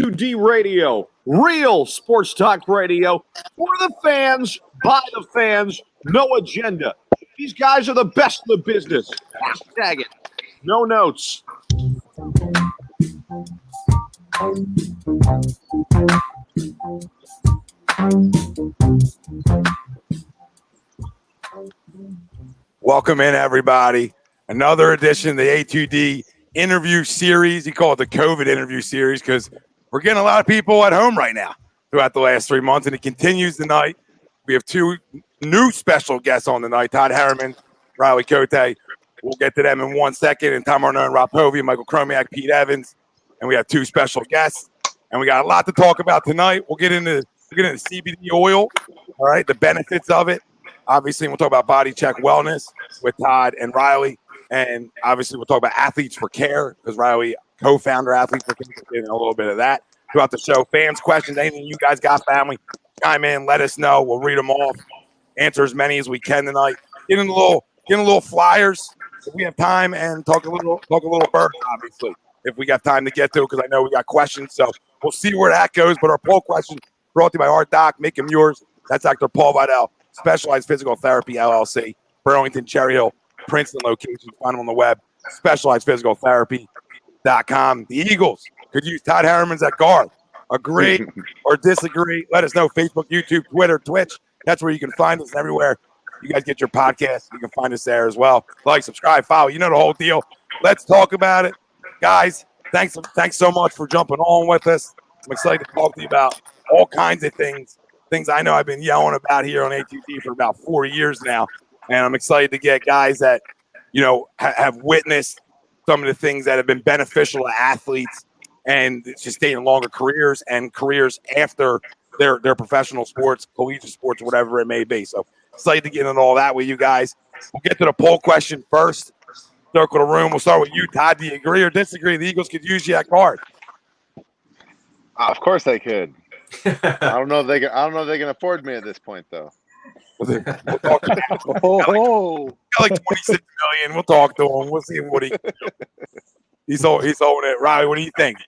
A2D Radio, real sports talk radio for the fans, by the fans, no agenda. These guys are the best in the business. Hashtag it. No notes. Welcome in, everybody. Another edition of the A2D interview series. You call it the COVID interview series because we're getting a lot of people at home right now throughout the last 3 months, and it continues tonight. We have two new special guests on tonight, Todd Herremans, Riley Cote. We'll get to them in 1 second. And Tom Arnone, Rob Povey, Michael Chromiak, Pete Evans. And we have two special guests. And we got a lot to talk about tonight. We'll get into CBD oil, all right, the benefits of it. Obviously, we'll talk about BodyChek Wellness with Todd and Riley. And obviously, we'll talk about Athletes for Care because Riley, co-founder Athletes for Care, did a little bit of that throughout the show. Fans, questions, anything you guys got, family, chime in, let us know. We'll read them off, answer as many as we can tonight. Get in a little flyers if we have time, and talk a little bird, obviously, if we got time to get to it, because I know we got questions. So we'll see where that goes. But our poll question brought to you by our doc, Make Him Yours. That's Dr. Paul Vidal, Specialized Physical Therapy, LLC, Burlington, Cherry Hill, Princeton location. Find them on the web, specializedphysicaltherapy.com. The Eagles could use Todd Herremans at guard. Agree or disagree? Let us know. Facebook, YouTube, Twitter, Twitch. That's where you can find us, everywhere you guys get your podcast. You can find us there as well. Like, subscribe, follow. You know the whole deal. Let's talk about it. Guys, thanks so much for jumping on with us. I'm excited to talk to you about all kinds of things I know I've been yelling about here on A2D for about 4 years now. And I'm excited to get guys that, you know, have witnessed some of the things that have been beneficial to athletes and sustaining longer careers and careers after their professional sports, collegiate sports, whatever it may be. So excited to get into all that with you guys. We'll get to the poll question first. Circle the room. We'll start with you, Todd. Do you agree or disagree the Eagles could use you at guard? Of course they could. I don't know if they can afford me at this point, though. We'll talk to him. Like 26 million. We'll talk to him. We'll see what he can do. He's holding it. Riley, what do you think?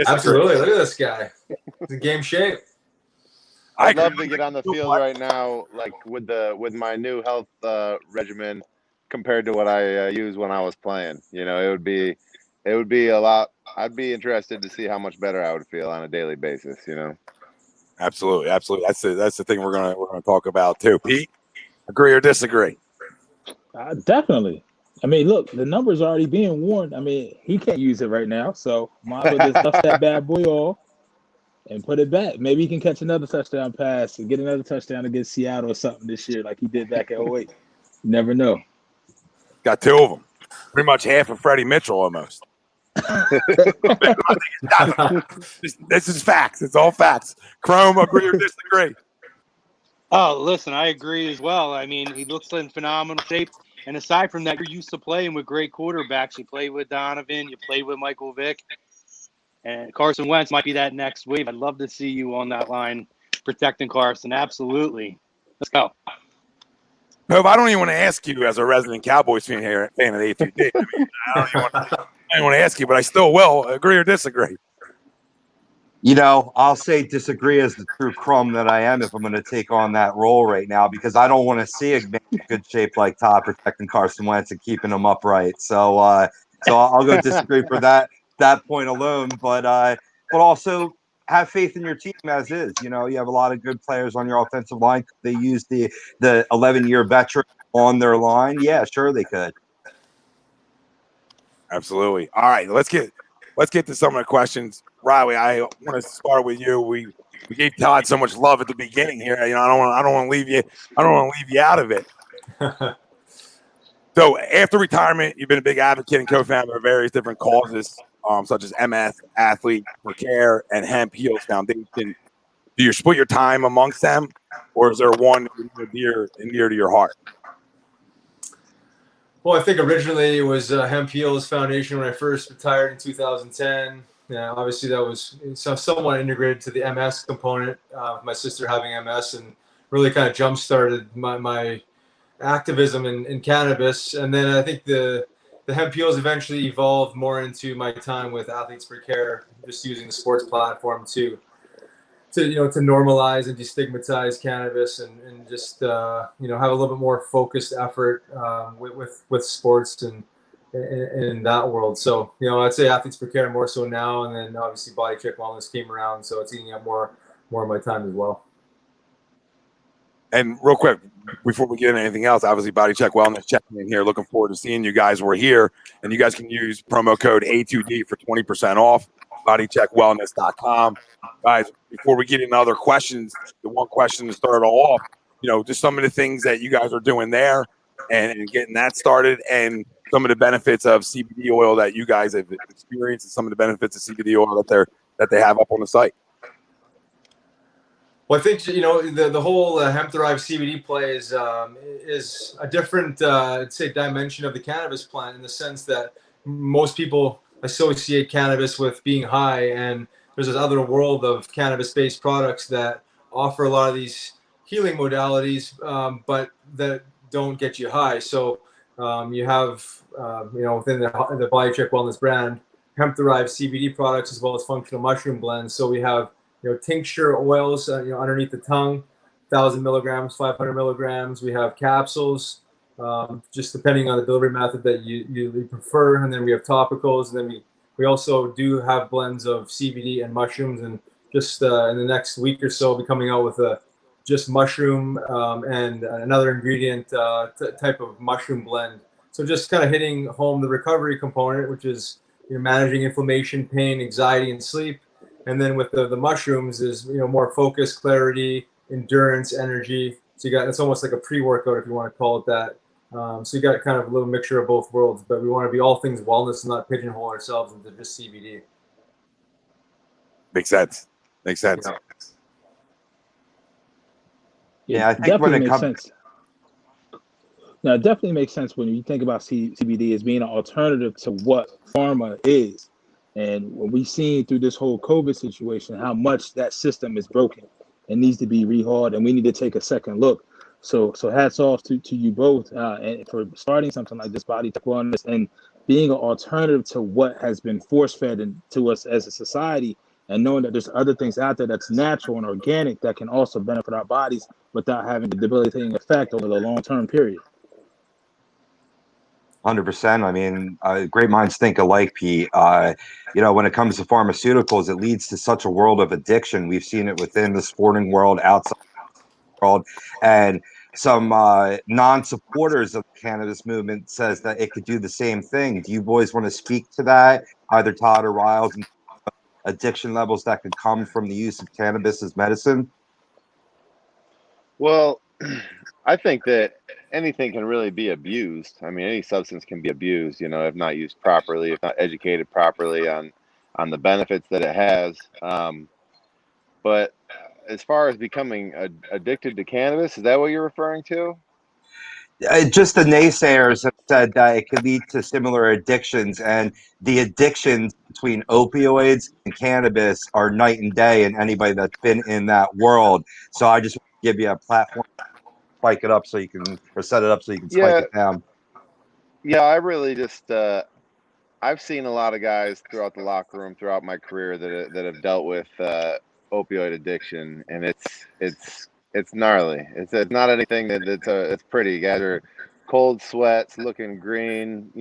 Absolutely. Look at this guy. He's in game shape. I'd love to get on the field right now, like with my new health regimen compared to what I used when I was playing. You know, it would be a lot. I'd be interested to see how much better I would feel on a daily basis. You know. Absolutely. That's the thing we're gonna talk about too. Pete, agree or disagree? Definitely. I mean, look, the number's already being warned. I mean, he can't use it right now, so might as well just dust that bad boy off and put it back. Maybe he can catch another touchdown pass and get another touchdown against Seattle or something this year, like he did back at 08. You never know. Got two of them. Pretty much half of Freddie Mitchell almost. This is facts. It's all facts. Chrome, agree or disagree? Oh, listen, I agree as well. I mean, he looks in phenomenal shape. And aside from that, you're used to playing with great quarterbacks. You played with Donovan. You played with Michael Vick. And Carson Wentz might be that next wave. I'd love to see you on that line protecting Carson. Absolutely. Let's go. No, I don't even want to ask you as a resident Cowboys fan here, fan of the A2D. I mean, I don't want to ask you, but I still will. Agree or disagree? You know, I'll say disagree as the true crumb that I am if I'm going to take on that role right now, because I don't want to see a man in good shape like Todd protecting Carson Wentz and keeping him upright. So I'll go disagree for that point alone. But also have faith in your team as is. You know, you have a lot of good players on your offensive line. They use the 11-year veteran on their line. Yeah, sure they could. Absolutely. All right, let's get to some of the questions. Riley, I want to start with you. We gave Todd so much love at the beginning here. You know, I don't want to leave you out of it. So after retirement, you've been a big advocate and co-founder of various different causes, such as MS, Athlete for Care, and Hemp Heals Foundation. Do you split your time amongst them, or is there one near to your heart? Well, I think originally it was Hemp Heals Foundation when I first retired in 2010. Yeah, obviously that was somewhat integrated to the MS component. My sister having MS, and really kind of jump started my activism in cannabis. And then I think the the hemp peels eventually evolved more into my time with Athletes for Care, just using the sports platform to normalize and destigmatize cannabis and just have a little bit more focused effort with sports and in that world. So I'd say Athletes for Care more so now, and then obviously BodyChek Wellness came around, so it's eating up more of my time as well. And real quick, before we get into anything else, obviously BodyChek Wellness checking in here. Looking forward to seeing you guys. We're here, and you guys can use promo code A2D for 20% off. BodyChekWellness.com. Guys, before we get into other questions, the one question to start it all off, just some of the things that you guys are doing there and getting that started, and some of the benefits of CBD oil that you guys have experienced, and some of the benefits of CBD oil that they have up on the site. Well, I think the whole hemp-derived CBD play is a different, I'd say, dimension of the cannabis plant, in the sense that most people associate cannabis with being high, and there's this other world of cannabis-based products that offer a lot of these healing modalities, but that don't get you high. So you have within the BodyChek Wellness brand, hemp-derived CBD products as well as functional mushroom blends. So we have tincture oils, underneath the tongue, 1,000 milligrams, 500 milligrams. We have capsules, just depending on the delivery method that you prefer. And then we have topicals. And then we also do have blends of CBD and mushrooms. And just in the next week or so, we'll be coming out with just mushroom and another ingredient type of mushroom blend. So just kind of hitting home the recovery component, which is managing inflammation, pain, anxiety, and sleep. And then with the mushrooms is more focus, clarity, endurance, energy. So it's almost like a pre-workout, if you want to call it that. So you got kind of a little mixture of both worlds, but we want to be all things wellness and not pigeonhole ourselves into just CBD. Makes sense. Yeah, I think when it makes comes sense. Now, it definitely makes sense when you think about CBD as being an alternative to what pharma is. And when we've seen through this whole COVID situation, how much that system is broken and needs to be rehauled, and we need to take a second look. So hats off to you both and for starting something like this, BodyChek Wellness, and being an alternative to what has been force-fed to us as a society, and knowing that there's other things out there that's natural and organic that can also benefit our bodies without having a debilitating effect over the long-term period. 100%. I mean, great minds think alike, Pete. When it comes to pharmaceuticals, it leads to such a world of addiction. We've seen it within the sporting world, outside the world, and some non-supporters of the cannabis movement says that it could do the same thing. Do you boys want to speak to that, either Todd or Riles, and addiction levels that could come from the use of cannabis as medicine? Well, I think that anything can really be abused. I mean, any substance can be abused, if not used properly, if not educated properly on the benefits that it has. But as far as becoming addicted to cannabis, is that what you're referring to? Just the naysayers have said that it could lead to similar addictions, and the addictions between opioids and cannabis are night and day, and anybody that's been in that world. So I just want to give you a platform, spike it up so you can, or set it up so you can spike it down. Yeah, I really just I've seen a lot of guys throughout the locker room throughout my career that have dealt with opioid addiction, and it's gnarly. It's not anything it's pretty. You guys are cold sweats, looking green,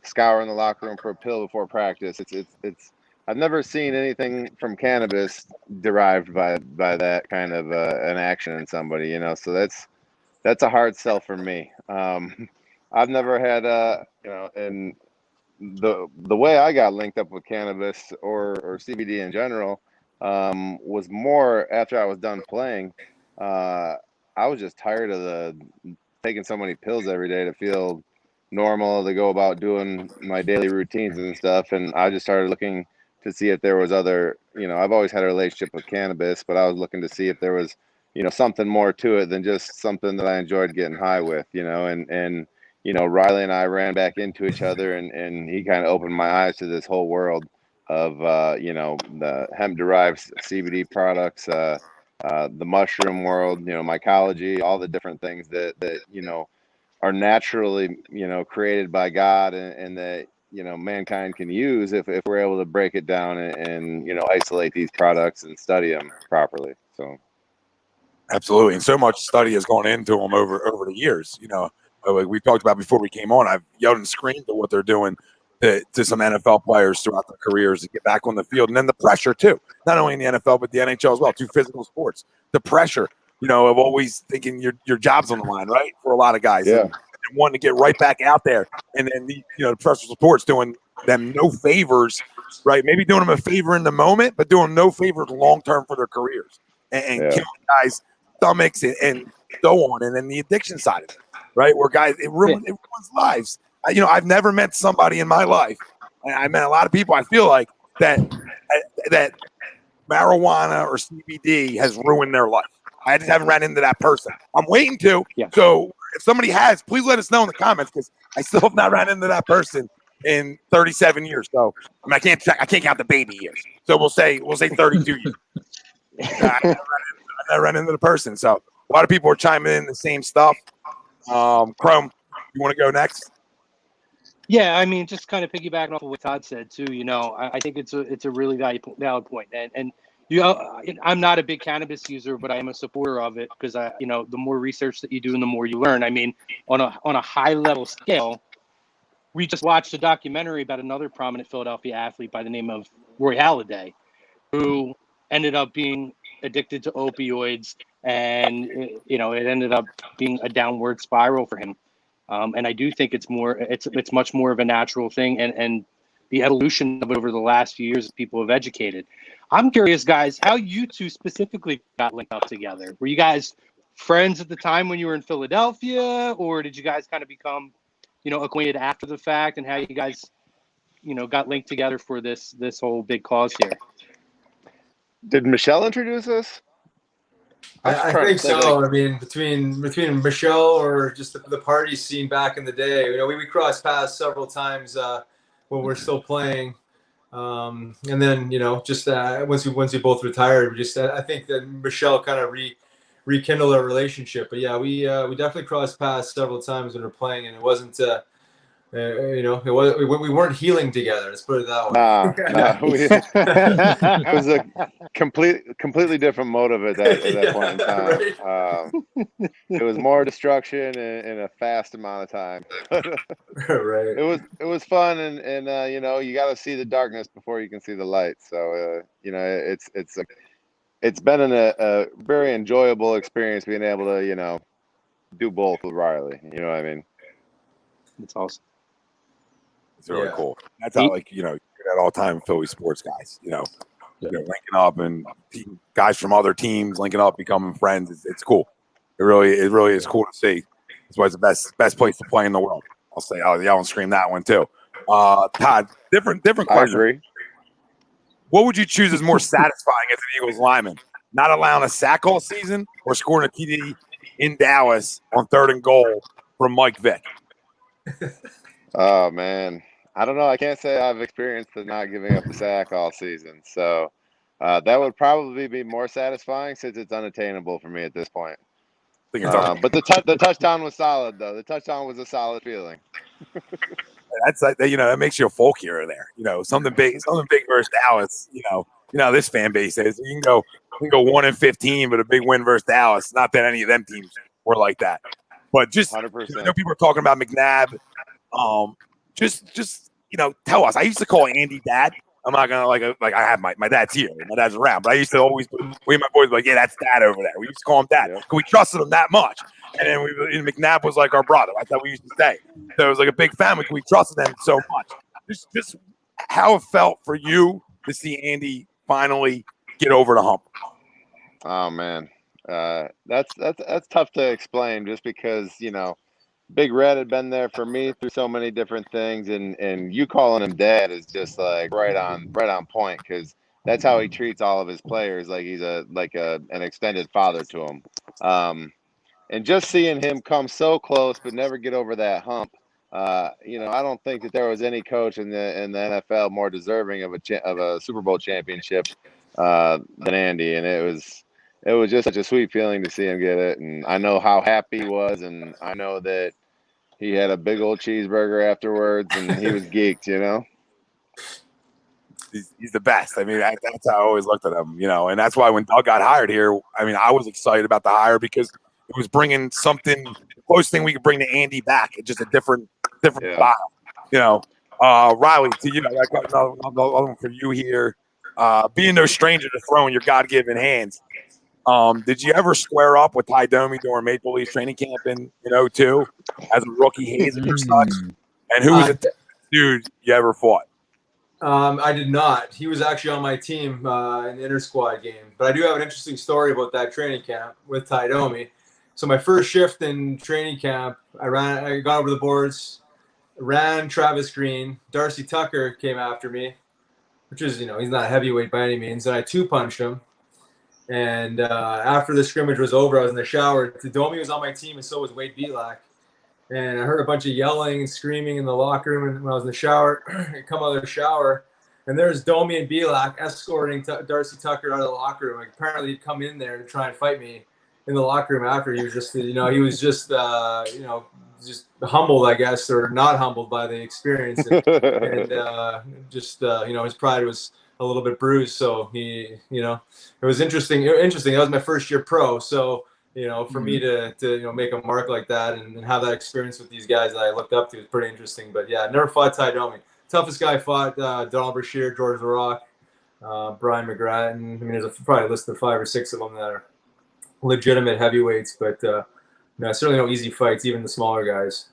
scouring the locker room for a pill before practice. It's I've never seen anything from cannabis derived by that kind of an action in somebody, so that's a hard sell for me. I've never had and the way I got linked up with cannabis or CBD in general was more after I was done playing. I was just tired of taking so many pills every day to feel normal, to go about doing my daily routines and stuff. And I just started looking to see if there was other, I've always had a relationship with cannabis, but I was looking to see if there was, something more to it than just something that I enjoyed getting high with, and Riley and I ran back into each other, and he kind of opened my eyes to this whole world of, the hemp-derived CBD products, the mushroom world, mycology, all the different things that are naturally, created by God, and that, mankind can use if we're able to break it down and isolate these products and study them properly. So absolutely, and so much study has gone into them over the years. Like we talked about before we came on, I've yelled and screamed at what they're doing to some NFL players throughout their careers to get back on the field, and then the pressure too, not only in the NFL but the NHL as well. Two physical sports, the pressure, of always thinking your job's on the line, right? For a lot of guys, yeah, and wanting to get right back out there, and then the pressure support's doing them no favors, right? Maybe doing them a favor in the moment, but doing no favors long term for their careers, and killing guys' stomachs and so on, and then the addiction side of it, right? Where guys, it ruins lives. I've never met somebody in my life, and I met a lot of people. I feel like that marijuana or CBD has ruined their life. I just haven't ran into that person. I'm waiting to. Yeah. So if somebody has, please let us know in the comments, because I still have not ran into that person in 37 years. So I can't count the baby years. So we'll say 32 years. I never ran into the person. So a lot of people are chiming in the same stuff. Chrome, you want to go next? Yeah, I mean, just kind of piggybacking off of what Todd said too. I think it's a really valid point, and I'm not a big cannabis user, but I am a supporter of it because the more research that you do and the more you learn. I mean, on a high level scale, we just watched a documentary about another prominent Philadelphia athlete by the name of Roy Halladay, who ended up being addicted to opioids, and it ended up being a downward spiral for him. And I do think it's much more of a natural thing, and the evolution of it over the last few years as people have educated. I'm curious, guys, how you two specifically got linked up together. Were you guys friends at the time when you were in Philadelphia, or did you guys kind of become, acquainted after the fact, and how you guys, got linked together for this whole big cause here? Did Michelle introduce us? I think so. I mean, between Michelle or just the party scene back in the day, we crossed paths several times when we're still playing, and then just once we both retired, I think that Michelle kind of rekindled our relationship. But yeah, we definitely crossed paths several times when we were playing, and it wasn't. We weren't healing together. Let's put it that way. It was a completely different motive at that point in time. Right. It was more destruction in a fast amount of time. Right. It was fun, and you got to see the darkness before you can see the light. So it's been a very enjoyable experience being able to do both with Riley. You know what I mean? It's awesome. It's really cool. That's how, you're at all time Philly sports guys, linking up, and guys from other teams linking up, becoming friends. It's cool. It really is cool to see. It's why it's the best place to play in the world. I'll say, I'll yell and scream that one too. Todd, different question. I agree. What would you choose as more satisfying as an Eagles lineman? Not allowing a sack all season, or scoring a TD in Dallas on 3rd and goal from Mike Vick? Oh man, I don't know. I can't say I've experienced the not giving up a sack all season, so that would probably be more satisfying since it's unattainable for me at this point. But the touchdown was solid, though. The touchdown was a solid feeling. That's that makes you a folk hero there. Something big versus Dallas. This fan base is. You can go 1-15, but a big win versus Dallas. Not that any of them teams were like that, but just 100%. People are talking about McNabb. Just tell us. I used to call Andy Dad. I'm not gonna like I have my dad's here. My dad's around, but I used to always my boys were like, yeah, that's Dad over there. We used to call him Dad because we trusted him that much. And then McNabb was like our brother. That's how we used to say. So it was like a big family because we trusted them so much. Just how it felt for you to see Andy finally get over the hump. Oh man, that's tough to explain. Just because Big Red had been there for me through so many different things, and you calling him Dad is just like right on point, because that's how he treats all of his players, like he's an extended father to him. And just seeing him come so close but never get over that hump, I don't think that there was any coach in the NFL more deserving of a Super Bowl championship than Andy, and it was just such a sweet feeling to see him get it, and I know how happy he was, and I know that He had a big old cheeseburger afterwards, and he was geeked, you know? He's the best. I mean, that's how I always looked at him, you know, and that's why when Doug got hired here, I mean, I was excited about the hire because it was bringing something, the closest thing we could bring to Andy back, just a different style, you know. Riley, to you, I got another one for you here. Being no stranger to throwing your God-given hands, did you ever square up with Ty Domi during Maple Leafs training camp in 2002 as a rookie hazing your sucks? And who was the dude you ever fought? I did not. He was actually on my team in the inter-squad game. But I do have an interesting story about that training camp with Ty Domi. So my first shift in training camp, I got over the boards, ran Travis Green. Darcy Tucker came after me, which is, he's not a heavyweight by any means. And I two-punched him. And after the scrimmage was over, I was in the shower. Domi was on my team, and so was Wade Belak. And I heard a bunch of yelling and screaming in the locker room. And when I was in the shower, I come out of the shower, and there's Domi and Belak escorting Darcy Tucker out of the locker room. Like, apparently, he'd come in there to try and fight me in the locker room after. He was just, just humbled, I guess, or not humbled by the experience. And his pride was a little bit bruised. So it was interesting. That was my first year pro. So, for me to make a mark like that and have that experience with these guys that I looked up to is pretty interesting. But yeah, I never fought Ty Domi. Toughest guy I fought Donald Brashear, George LaRock, Brian McGrattan. I mean, there's probably a list of 5 or 6 of them that are legitimate heavyweights, but certainly no easy fights, even the smaller guys.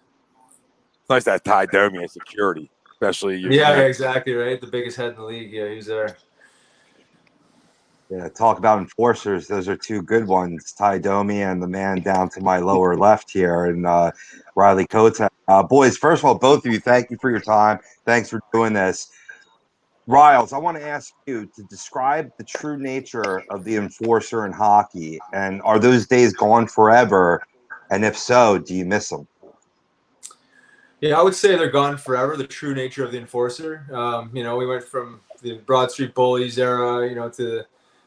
It's nice that Ty Domi has security, especially you. Yeah, exactly right. The biggest head in the league. Yeah, he's there. Yeah, talk about enforcers. Those are 2 good ones, Ty Domi and the man down to my lower left here, and Riley Cote. Boys, first of all, both of you, thank you for your time. Thanks for doing this. Riles, I want to ask you to describe the true nature of the enforcer in hockey, and are those days gone forever? And if so, do you miss them? Yeah, I would say they're gone forever, the true nature of the enforcer. We went from the Broad Street Bullies era, to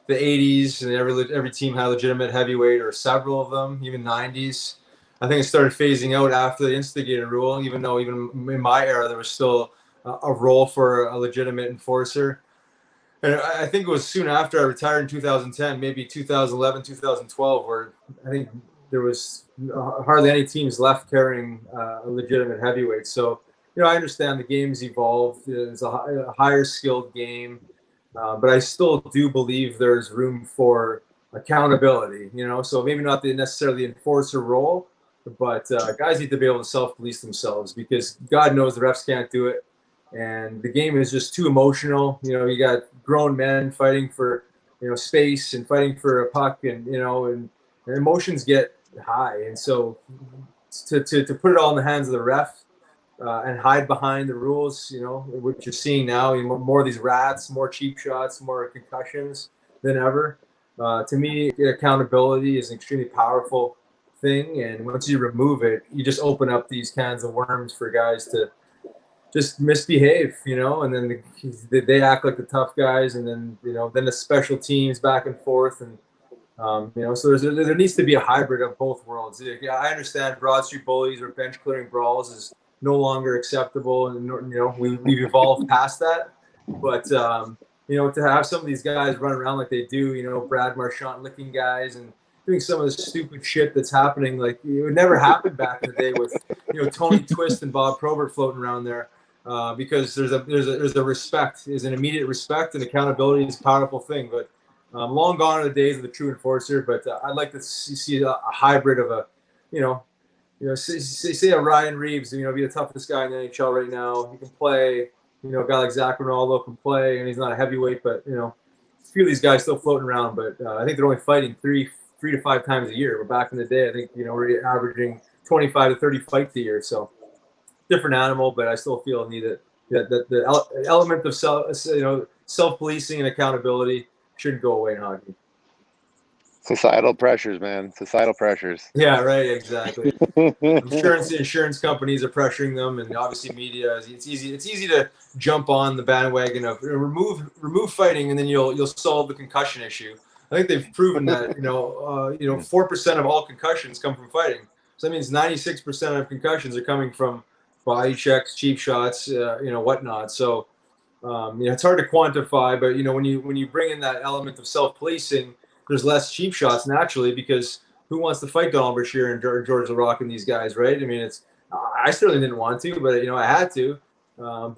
the 80s, and every team had a legitimate heavyweight or several of them, even 90s. I think it started phasing out after the instigator rule, even though even in my era there was still a role for a legitimate enforcer. And I think it was soon after I retired in 2010, maybe 2011, 2012, where I think there was hardly any teams left carrying a legitimate heavyweight. So, I understand the game's evolved. It's a higher skilled game. But I still do believe there's room for accountability, so maybe not necessarily the enforcer role, but guys need to be able to self-police themselves because God knows the refs can't do it. And the game is just too emotional. You got grown men fighting for, space and fighting for a puck and emotions get high. And so to put it all in the hands of the ref, and hide behind the rules, what you're seeing now, more of these rats, more cheap shots, more concussions than ever. To me, accountability is an extremely powerful thing. And once you remove it, you just open up these cans of worms for guys to just misbehave, and then they act like the tough guys. And then, then the special teams back and forth. And, so there needs to be a hybrid of both worlds. Yeah, I understand Broad Street Bullies or bench clearing brawls is no longer acceptable, and we've evolved past that. But to have some of these guys run around like they do, Brad Marchand licking guys and doing some of the stupid shit that's happening, like it would never happen back in the day with Tony Twist and Bob Probert floating around there, because there's a respect, there's an immediate respect, and accountability is a powerful thing. But long gone are the days of the true enforcer. But I'd like to see a hybrid of a say a Ryan Reeves, be the toughest guy in the NHL right now. He can play, a guy like Zach Ronaldo can play, and he's not a heavyweight, but, a few of these guys still floating around. But I think they're only fighting three to 5 times a year. But back in the day, I think, we're averaging 25 to 30 fights a year. So different animal, but I still feel the element of self-policing and accountability shouldn't go away in hockey. Societal pressures, man. Societal pressures. Yeah, right. Exactly. Insurance companies are pressuring them, and obviously media. It's easy to jump on the bandwagon of remove fighting, and then you'll solve the concussion issue. I think they've proven that 4% of all concussions come from fighting. So that means 96% of concussions are coming from body checks, cheap shots, whatnot. So, it's hard to quantify, but when you bring in that element of self-policing, there's less cheap shots naturally, because who wants to fight Donald Brashear and George LaRock and these guys, right? I mean, I certainly didn't want to, but I had to. Now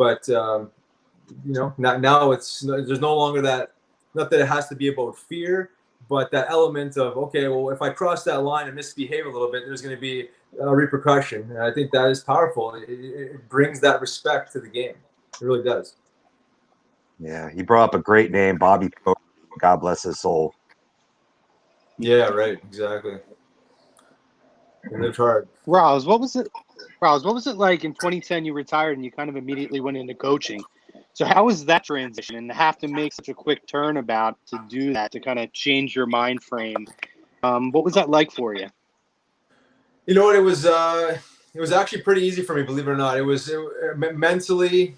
there's no longer that. Not that it has to be about fear, but that element of, okay, well, if I cross that line and misbehave a little bit, there's going to be a repercussion. And I think that is powerful. It brings that respect to the game. It really does. Yeah, he brought up a great name, Bobby Cote. God bless his soul. Yeah, right. Exactly. He lived hard. Rouse, what was it like in 2010? You retired and you kind of immediately went into coaching. So how was that transition, and to have to make such a quick turnabout to do that, to kind of change your mind frame? What was that like for you? You know what? It was actually pretty easy for me, believe it or not. It was mentally,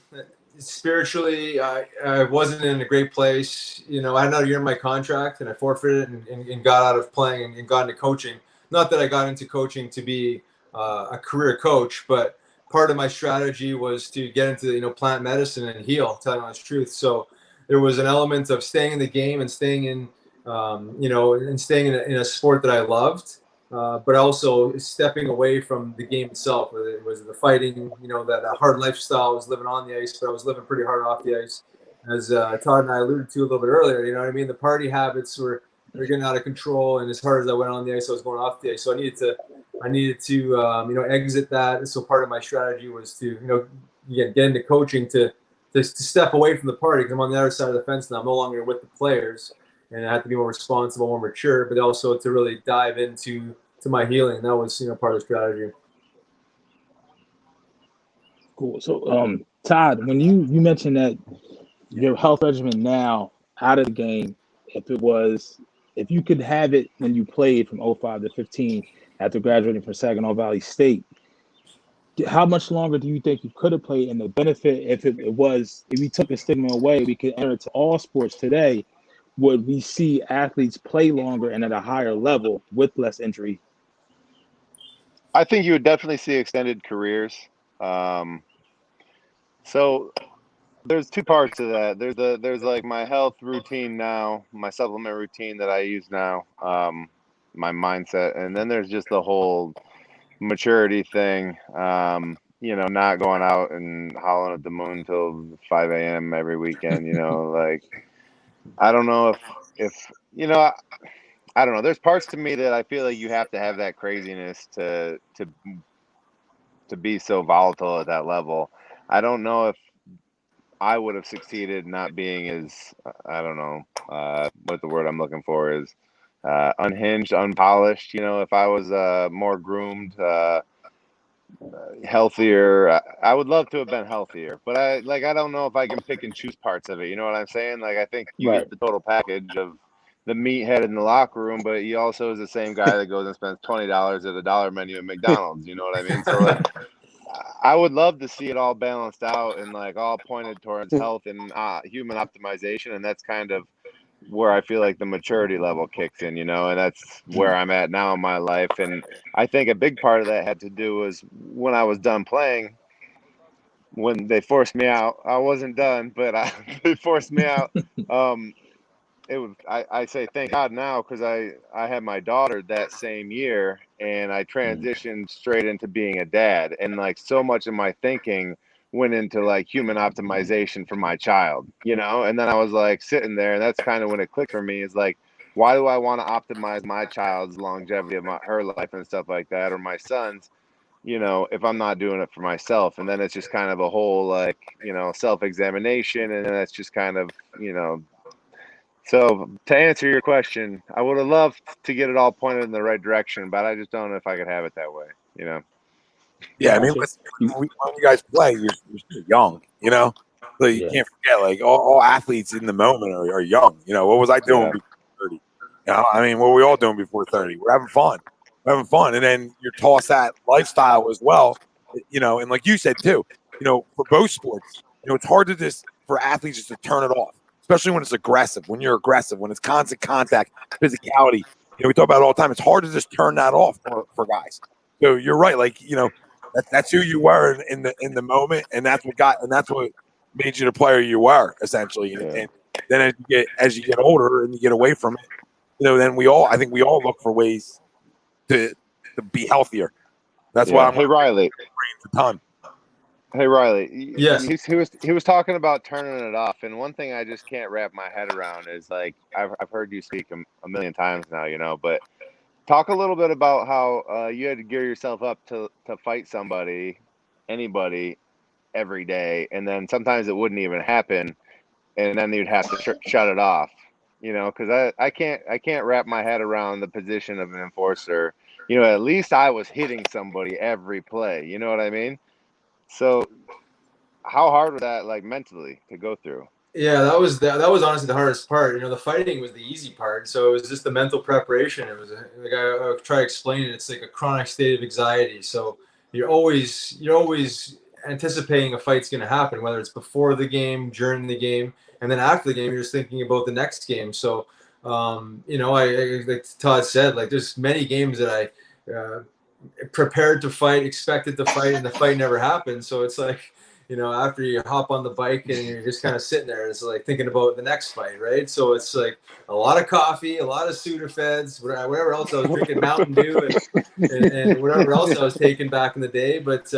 spiritually, I wasn't in a great place. I had another year in my contract, and I forfeited and got out of playing and got into coaching. Not that I got into coaching to be a career coach, but part of my strategy was to get into plant medicine and heal, telling the honest truth. So there was an element of staying in the game and staying in staying in a sport that I loved, but also stepping away from the game itself. Whether it was the fighting, that hard lifestyle I was living on the ice, but I was living pretty hard off the ice, as Todd and I alluded to a little bit earlier. You know what I mean? The party habits were getting out of control, and as hard as I went on the ice, I was going off the ice. So I needed to exit that. So part of my strategy was to get into coaching to step away from the party, because I'm on the other side of the fence now. I'm no longer with the players, and I had to be more responsible, more mature, but also to really dive into my healing. That was part of the strategy. Cool. So Todd, when you mentioned that your health regimen now out of the game, if you could have it when you played from 05 to 15 after graduating from Saginaw Valley State, how much longer do you think you could have played? And the benefit, if we took the stigma away, we could enter into all sports today, would we see athletes play longer and at a higher level with less injury? I think you would definitely see extended careers. So there's two parts to that. There's like my health routine now, my supplement routine that I use now, my mindset, and then there's just the whole maturity thing. Not going out and howling at the moon till 5 a.m. every weekend. Like, I don't know if I don't know. There's parts to me that I feel like you have to have that craziness to be so volatile at that level. I don't know if I would have succeeded not being as, I don't know what the word I'm looking for is, unhinged, unpolished. If I was more groomed, healthier, I would love to have been healthier. But I don't know if I can pick and choose parts of it. You know what I'm saying? Like, I think you get the total package of the meathead in the locker room, but he also is the same guy that goes and spends $20 at a dollar menu at McDonald's. You know what I mean? So like, I would love to see it all balanced out and like all pointed towards health and human optimization. And that's kind of where I feel like the maturity level kicks in, and that's where I'm at now in my life. And I think a big part of that had to do was when I was done playing, when they forced me out. I wasn't done, but they forced me out. I say thank God now, because I had my daughter that same year, and I transitioned straight into being a dad, and like so much of my thinking went into like human optimization for my child, and then I was like sitting there, and that's kind of when it clicked for me, is like, why do I want to optimize my child's longevity of her life and stuff like that, or my son's, if I'm not doing it for myself? And then it's just kind of a whole like, self-examination, and then that's just kind of, So to answer your question, I would have loved to get it all pointed in the right direction, but I just don't know if I could have it that way, Yeah, I mean, listen, when you guys play, you're still young, so you can't forget, like, all athletes in the moment are young. What was I doing before 30? I mean, what were we all doing before 30? We're having fun. And then you're tossed that lifestyle as well, and like you said too, for both sports, it's hard for athletes just to turn it off, especially when it's aggressive, when you're aggressive, when it's constant contact, physicality. We talk about it all the time. It's hard to just turn that off for guys. So you're right. Like, that's who you were in the moment, and that's what made you the player you were, essentially. And then as you get older and you get away from it, then I think we all look for ways to be healthier. That's why I'm Riley. A ton. Hey Riley, Yes. he was talking about turning it off, and one thing I just can't wrap my head around is like I've heard you speak a million times now, but talk a little bit about how you had to gear yourself up to fight anybody every day, and then sometimes it wouldn't even happen, and then you'd have to shut it off, because I can't wrap my head around the position of an enforcer. At least I was hitting somebody every play. You know what I mean? So how hard was that, like, mentally to go through? Yeah, that was honestly the hardest part. The fighting was the easy part. So it was just the mental preparation. It was like I try to explain it. It's like a chronic state of anxiety. So you're always anticipating a fight's going to happen, whether it's before the game, during the game, and then after the game, you're just thinking about the next game. So I like Todd said, like there's many games that I prepared to fight, expected to fight, and the fight never happened. So it's like, after you hop on the bike and you're just kind of sitting there, it's like thinking about the next fight, right? So it's like a lot of coffee, a lot of Sudafeds, whatever else I was drinking, Mountain Dew, and whatever else I was taking back in the day. But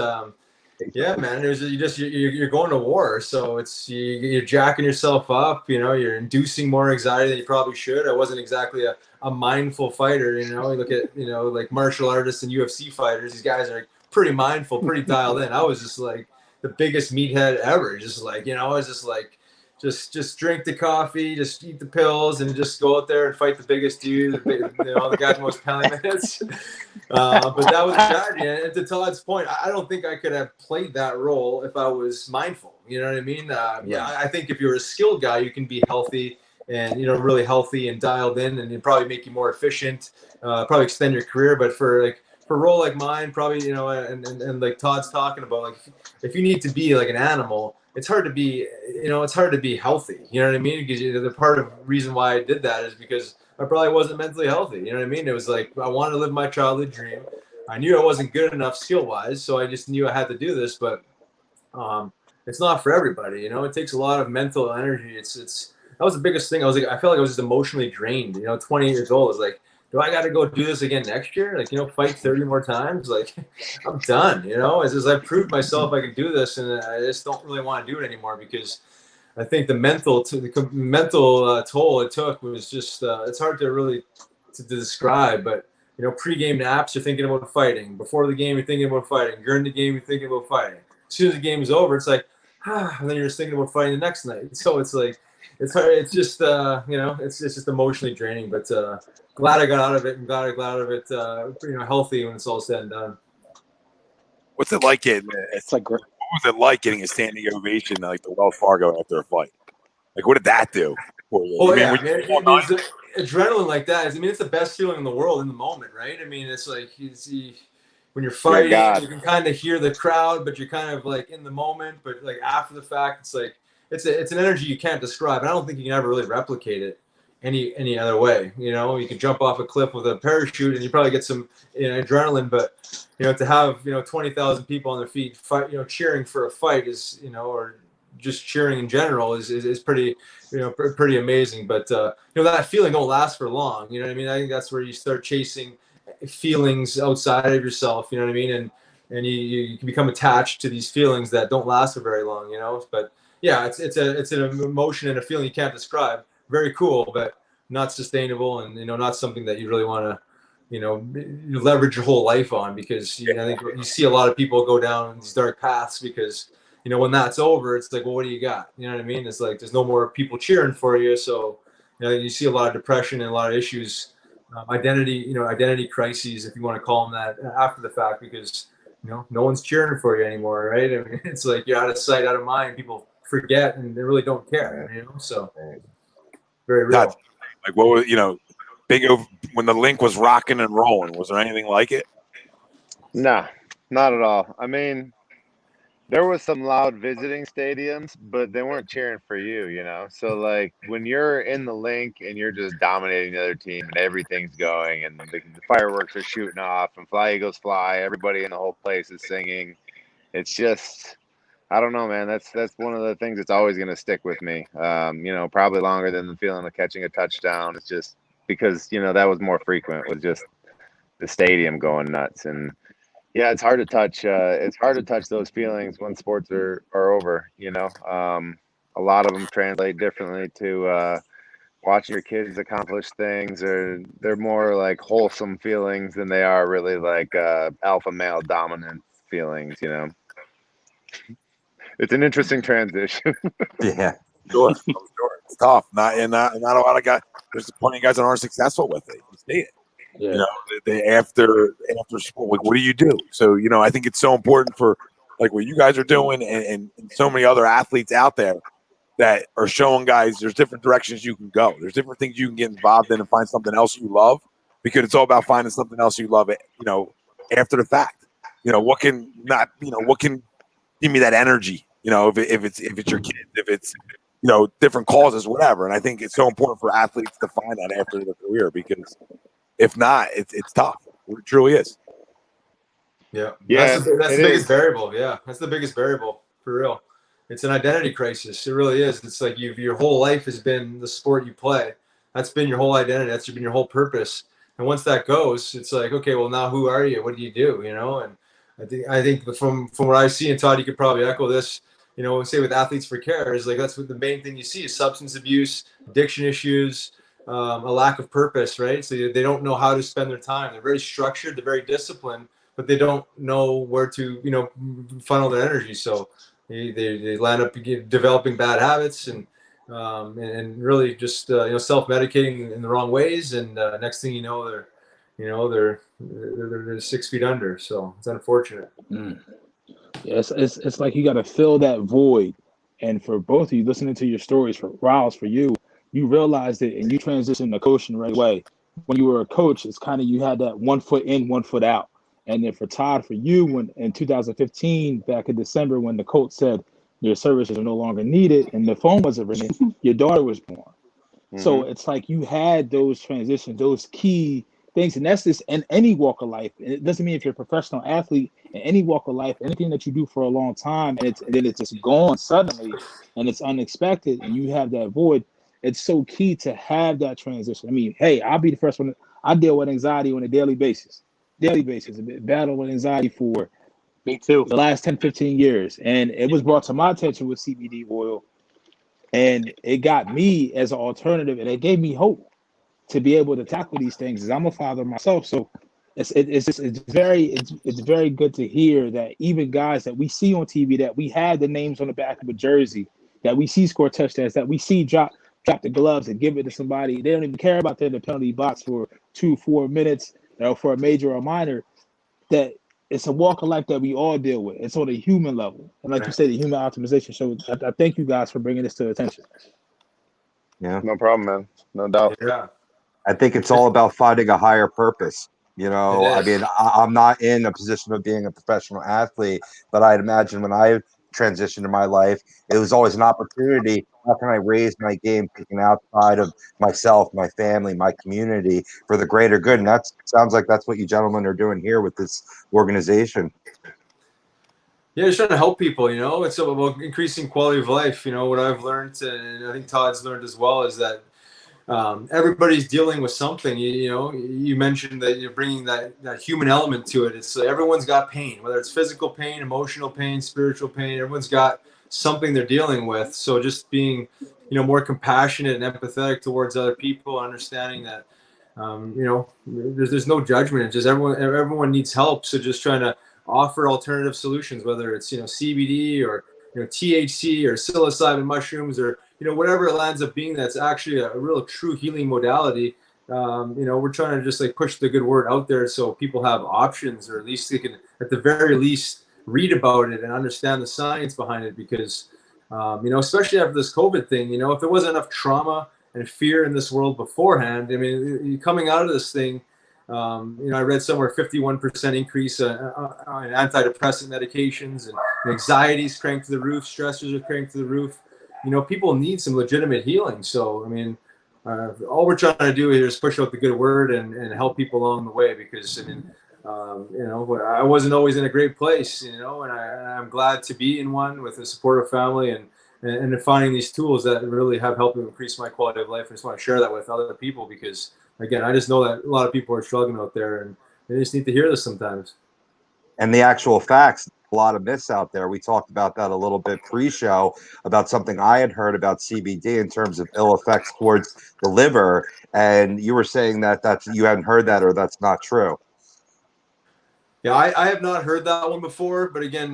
yeah, man, you're going to war, so it's you're jacking yourself up. You're inducing more anxiety than you probably should. I wasn't exactly a mindful fighter. You look at like martial artists and UFC fighters. These guys are pretty mindful, pretty dialed in. I was just like the biggest meathead ever. Just like I was just like just drink the coffee, just eat the pills, and just go out there and fight the biggest dude, the guy with the most penalty minutes. But that was strategy. And to Todd's point, I don't think I could have played that role if I was mindful. You know what I mean? Yeah, I think if you're a skilled guy, you can be healthy and really healthy and dialed in, and it probably make you more efficient, probably extend your career. But for a role like mine, probably and like Todd's talking about, like if you need to be like an animal, it's hard to be healthy. You know what I mean? Because the part of the reason why I did that is because I probably wasn't mentally healthy. You know what I mean? It was like I wanted to live my childhood dream. I knew I wasn't good enough skill wise, so I just knew I had to do this. But it's not for everybody. It takes a lot of mental energy. That was the biggest thing. I felt like I was just emotionally drained. 28 years old. It's like, do I got to go do this again next year? Like, fight 30 more times? Like, I'm done. As I proved myself I could do this, and I just don't really want to do it anymore because I think the mental toll it took was just it's hard to really to describe. But pre-game naps, you're thinking about fighting. Before the game, you're thinking about fighting. During the game, you're thinking about fighting. As soon as the game is over, it's like, and then you're just thinking about fighting the next night. So it's like, it's hard. It's just it's just emotionally draining. But glad I got out of it, and glad I got out of it healthy when it's all said and done. What's it like getting? What was it like getting a standing ovation like the Wells Fargo after a fight? Like, what did that do for you? Oh yeah, adrenaline like that. It's the best feeling in the world in the moment, right? It's like when you're fighting, you can kind of hear the crowd, but you're kind of like in the moment. But like after the fact, it's like it's an energy you can't describe. And I don't think you can ever really replicate it any other way. You could jump off a cliff with a parachute and you probably get some adrenaline, but to have 20,000 people on their feet fight, cheering for a fight is or just cheering in general is pretty pretty amazing. But that feeling don't last for long. You know what I mean? I think that's where you start chasing feelings outside of yourself. You know what I mean? And you can become attached to these feelings that don't last for very long. But yeah, it's an emotion and a feeling you can't describe. Very cool, but not sustainable, and not something that you really want to you leverage your whole life on, because I think you see a lot of people go down these dark paths because when that's over, it's like, well, what do you got? You know what I mean? It's like there's no more people cheering for you, so you see a lot of depression and a lot of issues, identity crises, if you want to call them that, after the fact, because no one's cheering for you anymore, right? It's like you're out of sight, out of mind. People forget and they really don't care, so very real. Like, what was when the link was rocking and rolling? Was there anything like it? Nah, not at all. there was some loud visiting stadiums, but they weren't cheering for you, So like when you're in the link and you're just dominating the other team and everything's going and the fireworks are shooting off and Fly Eagles Fly, everybody in the whole place is singing. It's just, I don't know, man. That's one of the things that's always going to stick with me. Probably longer than the feeling of catching a touchdown. It's just because, that was more frequent with just the stadium going nuts. And yeah, it's hard to touch. It's hard to touch those feelings when sports are over. A lot of them translate differently to watching your kids accomplish things, or they're more like wholesome feelings than they are really like alpha male dominant feelings. It's an interesting transition. Yeah. Sure. It's tough. Not a lot of guys. There's plenty of guys that aren't successful with it. You see it. Yeah. They after sport, like, what do you do? So, I think it's so important for like what you guys are doing and so many other athletes out there that are showing guys there's different directions you can go. There's different things you can get involved in and find something else you love, because it's all about finding something else you love, after the fact. What can give me that energy, if it's your kids, if it's, different causes, whatever. And I think it's so important for athletes to find that after their career, because if not, it's tough. It truly is. Yeah. Yeah, That's the biggest variable. Yeah. That's the biggest variable for real. It's an identity crisis. It really is. It's like your whole life has been the sport you play. That's been your whole identity. That's been your whole purpose. And once that goes, it's like, okay, well, now who are you? What do you do? And I think from what I see, and Todd, you could probably echo this, say with Athletes for Care, is like that's what the main thing you see is substance abuse, addiction issues, a lack of purpose, right? So they don't know how to spend their time. They're very structured, they're very disciplined, but they don't know where to, funnel their energy. So they land up developing bad habits and really just self-medicating in the wrong ways. And next thing you know, they're 6 feet under. So it's unfortunate. Mm. Yeah, it's like you got to fill that void. And for both of you, listening to your stories, for Riles, for you realized it and you transitioned to coaching right away. When you were a coach, it's kind of you had that 1 foot in, 1 foot out. And then for Todd, for you, when in 2015, back in December, when the coach said your services are no longer needed and the phone wasn't ringing, your daughter was born. Mm-hmm. So it's like you had those transitions, those key things, and that's just in any walk of life. And it doesn't mean if you're a professional athlete in any walk of life, anything that you do for a long time, and then it's just gone suddenly, and it's unexpected, and you have that void. It's so key to have that transition. I mean, hey, I'll be the first one. I deal with anxiety on a daily basis. Battle with anxiety for me too the last 10, 15 years. And it was brought to my attention with CBD oil. And it got me as an alternative, and it gave me hope to be able to tackle these things, as I'm a father myself. So it's very good to hear that even guys that we see on TV, that we have the names on the back of a jersey, that we see score touchdowns, that we see drop the gloves and give it to somebody. They don't even care about the penalty box for 2-4 minutes, for a major or a minor. That it's a walk of life that we all deal with. It's on a human level. And like you said, the human optimization. So I thank you guys for bringing this to attention. Yeah. No problem, man. No doubt. Yeah. I think it's all about finding a higher purpose. I mean, I'm not in a position of being a professional athlete, but I'd imagine when I transitioned in my life, it was always an opportunity. How can I raise my game, thinking outside of myself, my family, my community, for the greater good? And that sounds like that's what you gentlemen are doing here with this organization. Yeah, just trying to help people, It's about increasing quality of life. What I've learned, and I think Todd's learned as well, is that everybody's dealing with something. You mentioned that you're bringing that human element to it. It's everyone's got pain, whether it's physical pain, emotional pain, spiritual pain. Everyone's got something they're dealing with. So just being, more compassionate and empathetic towards other people, understanding that, there's no judgment. It's just everyone needs help. So just trying to offer alternative solutions, whether it's CBD or THC or psilocybin mushrooms or whatever it lands up being, that's actually a real true healing modality. We're trying to just push the good word out there so people have options, or at least they can at the very least read about it and understand the science behind it, because especially after this COVID thing, if there wasn't enough trauma and fear in this world beforehand, I mean, coming out of this thing, I read somewhere 51% increase on antidepressant medications, and anxiety's cranked to the roof, stressors are cranked to the roof. People need some legitimate healing. So, I mean, all we're trying to do here is push out the good word and help people along the way, because, I mean, I wasn't always in a great place, and I'm glad to be in one with a supportive family and finding these tools that really have helped increase my quality of life. I just want to share that with other people because, again, I just know that a lot of people are struggling out there, and they just need to hear this sometimes. And the actual facts, a lot of myths out there. We talked about that a little bit pre-show about something I had heard about CBD in terms of ill effects towards the liver, and you were saying that you hadn't heard that, or that's not true. Yeah, I have not heard that one before, but again,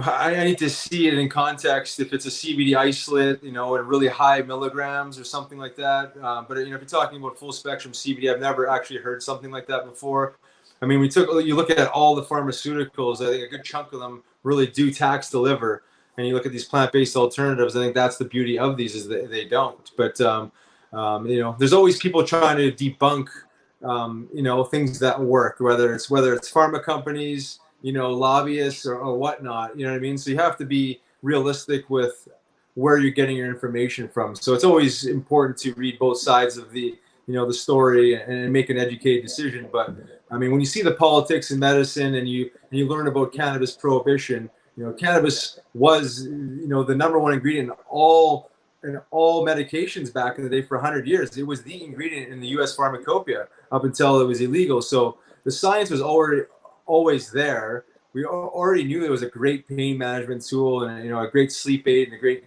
I need to see it in context. If it's a CBD isolate, at really high milligrams or something like that. But if you're talking about full spectrum CBD, I've never actually heard something like that before. I mean, you look at all the pharmaceuticals, I think a good chunk of them really do tax the liver. And you look at these plant-based alternatives, I think that's the beauty of these, is that they don't. But, there's always people trying to debunk things that work, whether it's pharma companies, lobbyists or whatnot, you know what I mean? So you have to be realistic with where you're getting your information from. So it's always important to read both sides of the story and make an educated decision. But I mean, when you see the politics in medicine and you learn about cannabis prohibition, cannabis was, the number one ingredient in all medications back in the day for 100 years. It was the ingredient in the U.S. pharmacopoeia up until it was illegal. So the science was always there. We already knew there was a great pain management tool and a great sleep aid and a great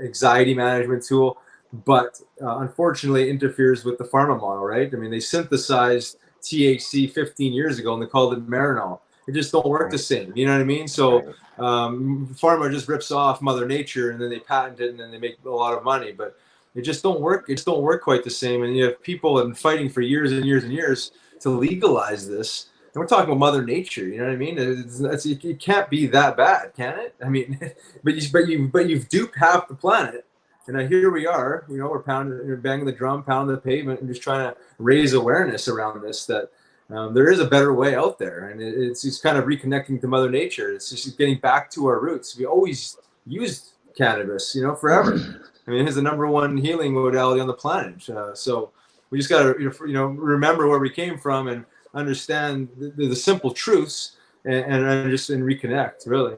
anxiety management tool, but unfortunately it interferes with the pharma model, right? I mean, they synthesized THC 15 years ago and they called it Marinol. It just don't work the same. You know what I mean? So pharma just rips off Mother Nature and then they patent it and then they make a lot of money, but it just don't work. It just don't work quite the same. And you have people been fighting for years and years and years to legalize this. And we're talking about Mother Nature. You know what I mean? It can't be that bad, can it? I mean, but you've duped half the planet. And here we are. We're banging the drum, pounding the pavement, and just trying to raise awareness around this. That there is a better way out there, and it's kind of reconnecting to Mother Nature. It's just getting back to our roots. We always used cannabis, forever. I mean, it's the number one healing modality on the planet. So we just got to, remember where we came from and understand the simple truths and reconnect, really.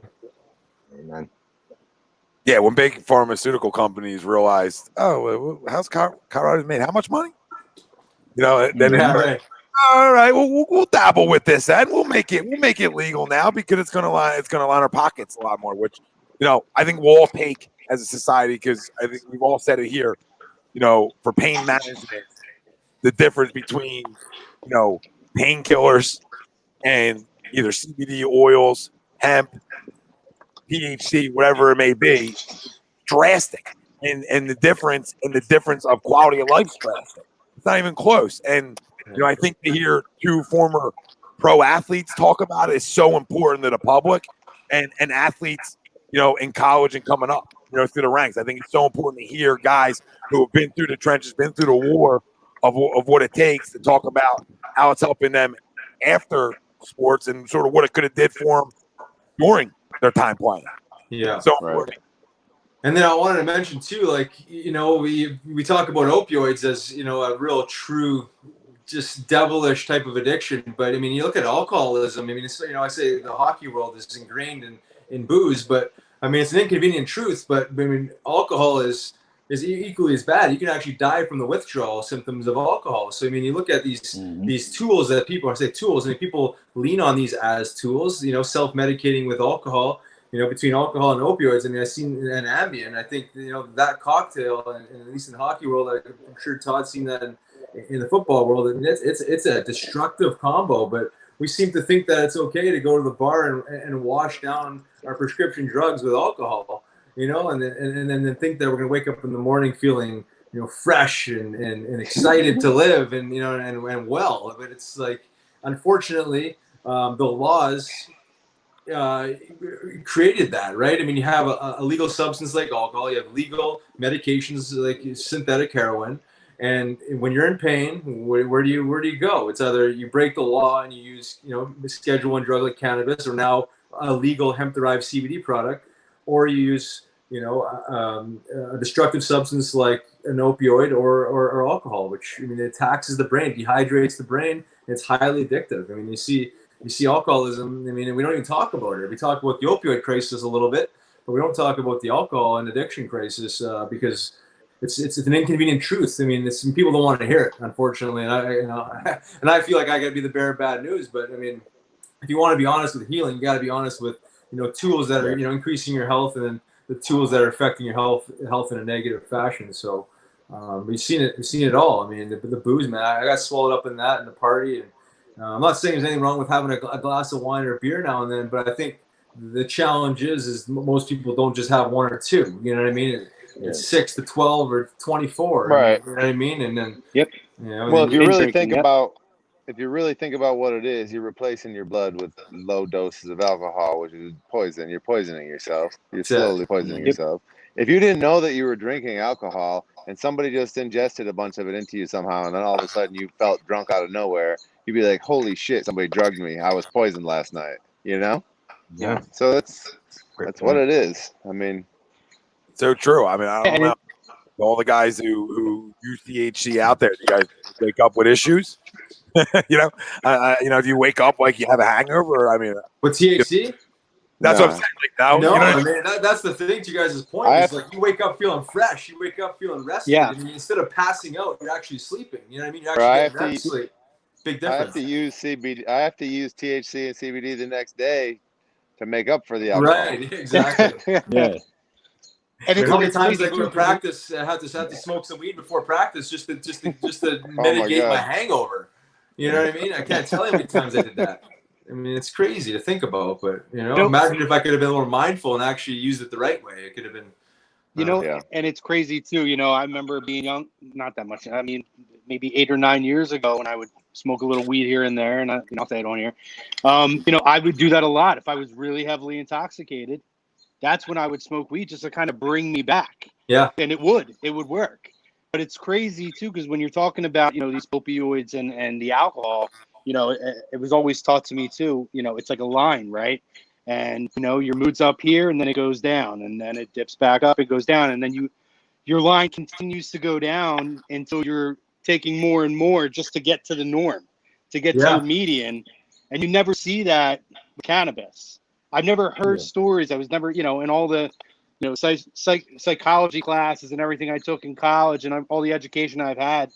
Amen. Yeah, when big pharmaceutical companies realized, how's Colorado made how much money? Then right. All right, we'll dabble with this, and we'll make it legal now because it's gonna line our pockets a lot more. Which, I think we'll all take as a society, because I think we've all said it here. For pain management, the difference between painkillers and either CBD oils, hemp, THC, whatever it may be, drastic, and the difference of quality of life is drastic. It's not even close. And I think to hear two former pro athletes talk about it is so important to the public and athletes, in college and coming up, through the ranks. I think it's so important to hear guys who have been through the trenches, been through the war of what it takes to talk about how it's helping them after sports and sort of what it could have did for them during their time playing. Yeah. So right. And then I wanted to mention too, we talk about opioids as, a real true, just devilish type of addiction. But I mean, you look at alcoholism. I mean, it's, I say the hockey world is ingrained in booze, but I mean, it's an inconvenient truth. But I mean, alcohol is equally as bad. You can actually die from the withdrawal symptoms of alcohol. So I mean, you look at these tools that people, I say tools, and people lean on these as tools. Self-medicating with alcohol. Between alcohol and opioids. I mean, I've seen an Ambien. I think that cocktail, and at least in the hockey world, I'm sure Todd's seen that in the football world. I mean, it's a destructive combo. But we seem to think that it's okay to go to the bar and wash down our prescription drugs with alcohol. And then think that we're going to wake up in the morning feeling fresh and excited to live and well. But it's like, unfortunately, the laws created that, right? I mean, you have a legal substance like alcohol, you have legal medications like synthetic heroin, and when you're in pain, where do you go? It's either you break the law and you use Schedule I drug like cannabis, or now a legal hemp-derived CBD product, or you use, a destructive substance like an opioid or alcohol, which, I mean, it taxes the brain, dehydrates the brain. It's highly addictive. I mean, you see alcoholism. I mean, we don't even talk about it. We talk about the opioid crisis a little bit, but we don't talk about the alcohol and addiction crisis because it's an inconvenient truth. I mean, people don't want to hear it, unfortunately. And I feel like I got to be the bearer of bad news. But I mean, if you want to be honest with healing, you got to be honest with tools that are increasing your health, and then the tools that are affecting your health in a negative fashion. So we've seen it all. I mean, the booze, man. I got swallowed up in that in the party, and I'm not saying there's anything wrong with having a glass of wine or beer now and then, but I think the challenge is most people don't just have one or two. You know what I mean? It's 6 to 12 or 24. Right. You know what I mean? And then well, if you really think about what it is, you're replacing your blood with low doses of alcohol, which is poison. You're poisoning yourself. You're slowly poisoning yourself. If you didn't know that you were drinking alcohol and somebody just ingested a bunch of it into you somehow, and then all of a sudden you felt drunk out of nowhere, you'd be like, holy shit, somebody drugged me. I was poisoned last night, Yeah. So that's what it is. I mean, so true. I mean, I don't know. All the guys who use THC out there, you guys wake up with issues? Do you wake up like you have a hangover? I mean, with THC? That's what I'm saying. Like, no, I mean, that's the thing to you guys' point. Is like you wake up feeling fresh, you wake up feeling rested. Yeah. I mean, instead of passing out, you're actually sleeping. You know what I mean? You're actually getting sleep. Big difference. I have to use CBD. I have to use THC and CBD the next day to make up for the alcohol. Right, exactly. Yeah. And how many times I go to practice, I have to smoke some weed before practice just to mitigate my hangover. You know what I mean? I can't tell you how many times I did that. I mean, it's crazy to think about, but imagine if I could have been a little mindful and actually used it the right way. It could have been, and it's crazy too. I remember being young, not that much. I mean, maybe 8 or 9 years ago, when I would smoke a little weed here and there, and I'll say it on here. I would do that a lot if I was really heavily intoxicated. That's when I would smoke weed just to kind of bring me back. Yeah, and it would work. But it's crazy too, because when you're talking about these opioids and the alcohol, it was always taught to me too. It's like a line, right? And your mood's up here, and then it goes down, and then it dips back up, it goes down, and then your line continues to go down until you're taking more and more just to get to the norm, to get to your median, and you never see that with cannabis. I've never heard stories. I was never, in all the psychology classes and everything I took in college and all the education I've had,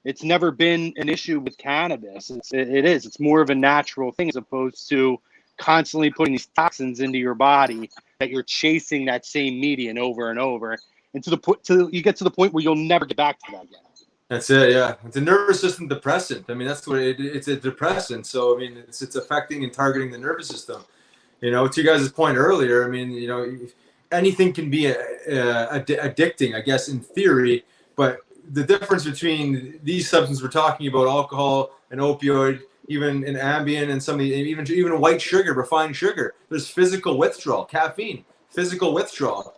it's never been an issue with cannabis. It's more of a natural thing as opposed to constantly putting these toxins into your body that you're chasing that same median over and over, and till you get to the point where you'll never get back to that again. That's it. Yeah, it's a nervous system depressant. I mean, that's what it's a depressant. So I mean, it's affecting and targeting the nervous system. To you guys' point earlier, I mean, anything can be addicting, I guess, in theory, but the difference between these substances we're talking about, alcohol and opioid, even in Ambien and some of the, even white sugar, refined sugar, there's physical withdrawal. Caffeine, physical withdrawal.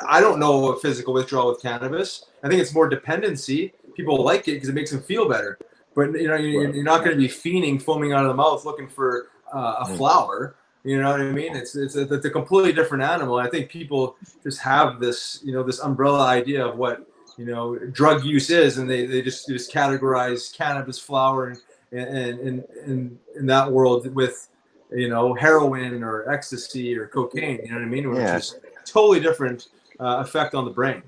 I don't know a physical withdrawal with cannabis. I think it's more dependency. People like it because it makes them feel better. But you're not going to be fiending, foaming out of the mouth, looking for a flower. You know what I mean? It's a completely different animal. I think people just have this, this umbrella idea of what, drug use is, and they just categorize cannabis flower and in that world with, heroin or ecstasy or cocaine. You know what I mean? Which is totally different effect on the brain.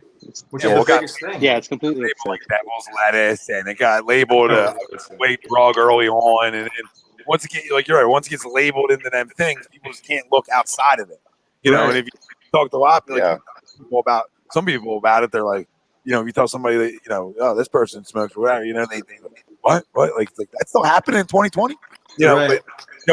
Which is the biggest thing. Yeah, it's completely like devil's lettuce, and it got labeled a weight drug early on, and once it gets, you're right, once it gets labeled into them things, people just can't look outside of it. And if you talk to a lot of some people about it, they're like, if you tell somebody that, oh, this person smokes or whatever, they what? Like that's still happening in 2020? But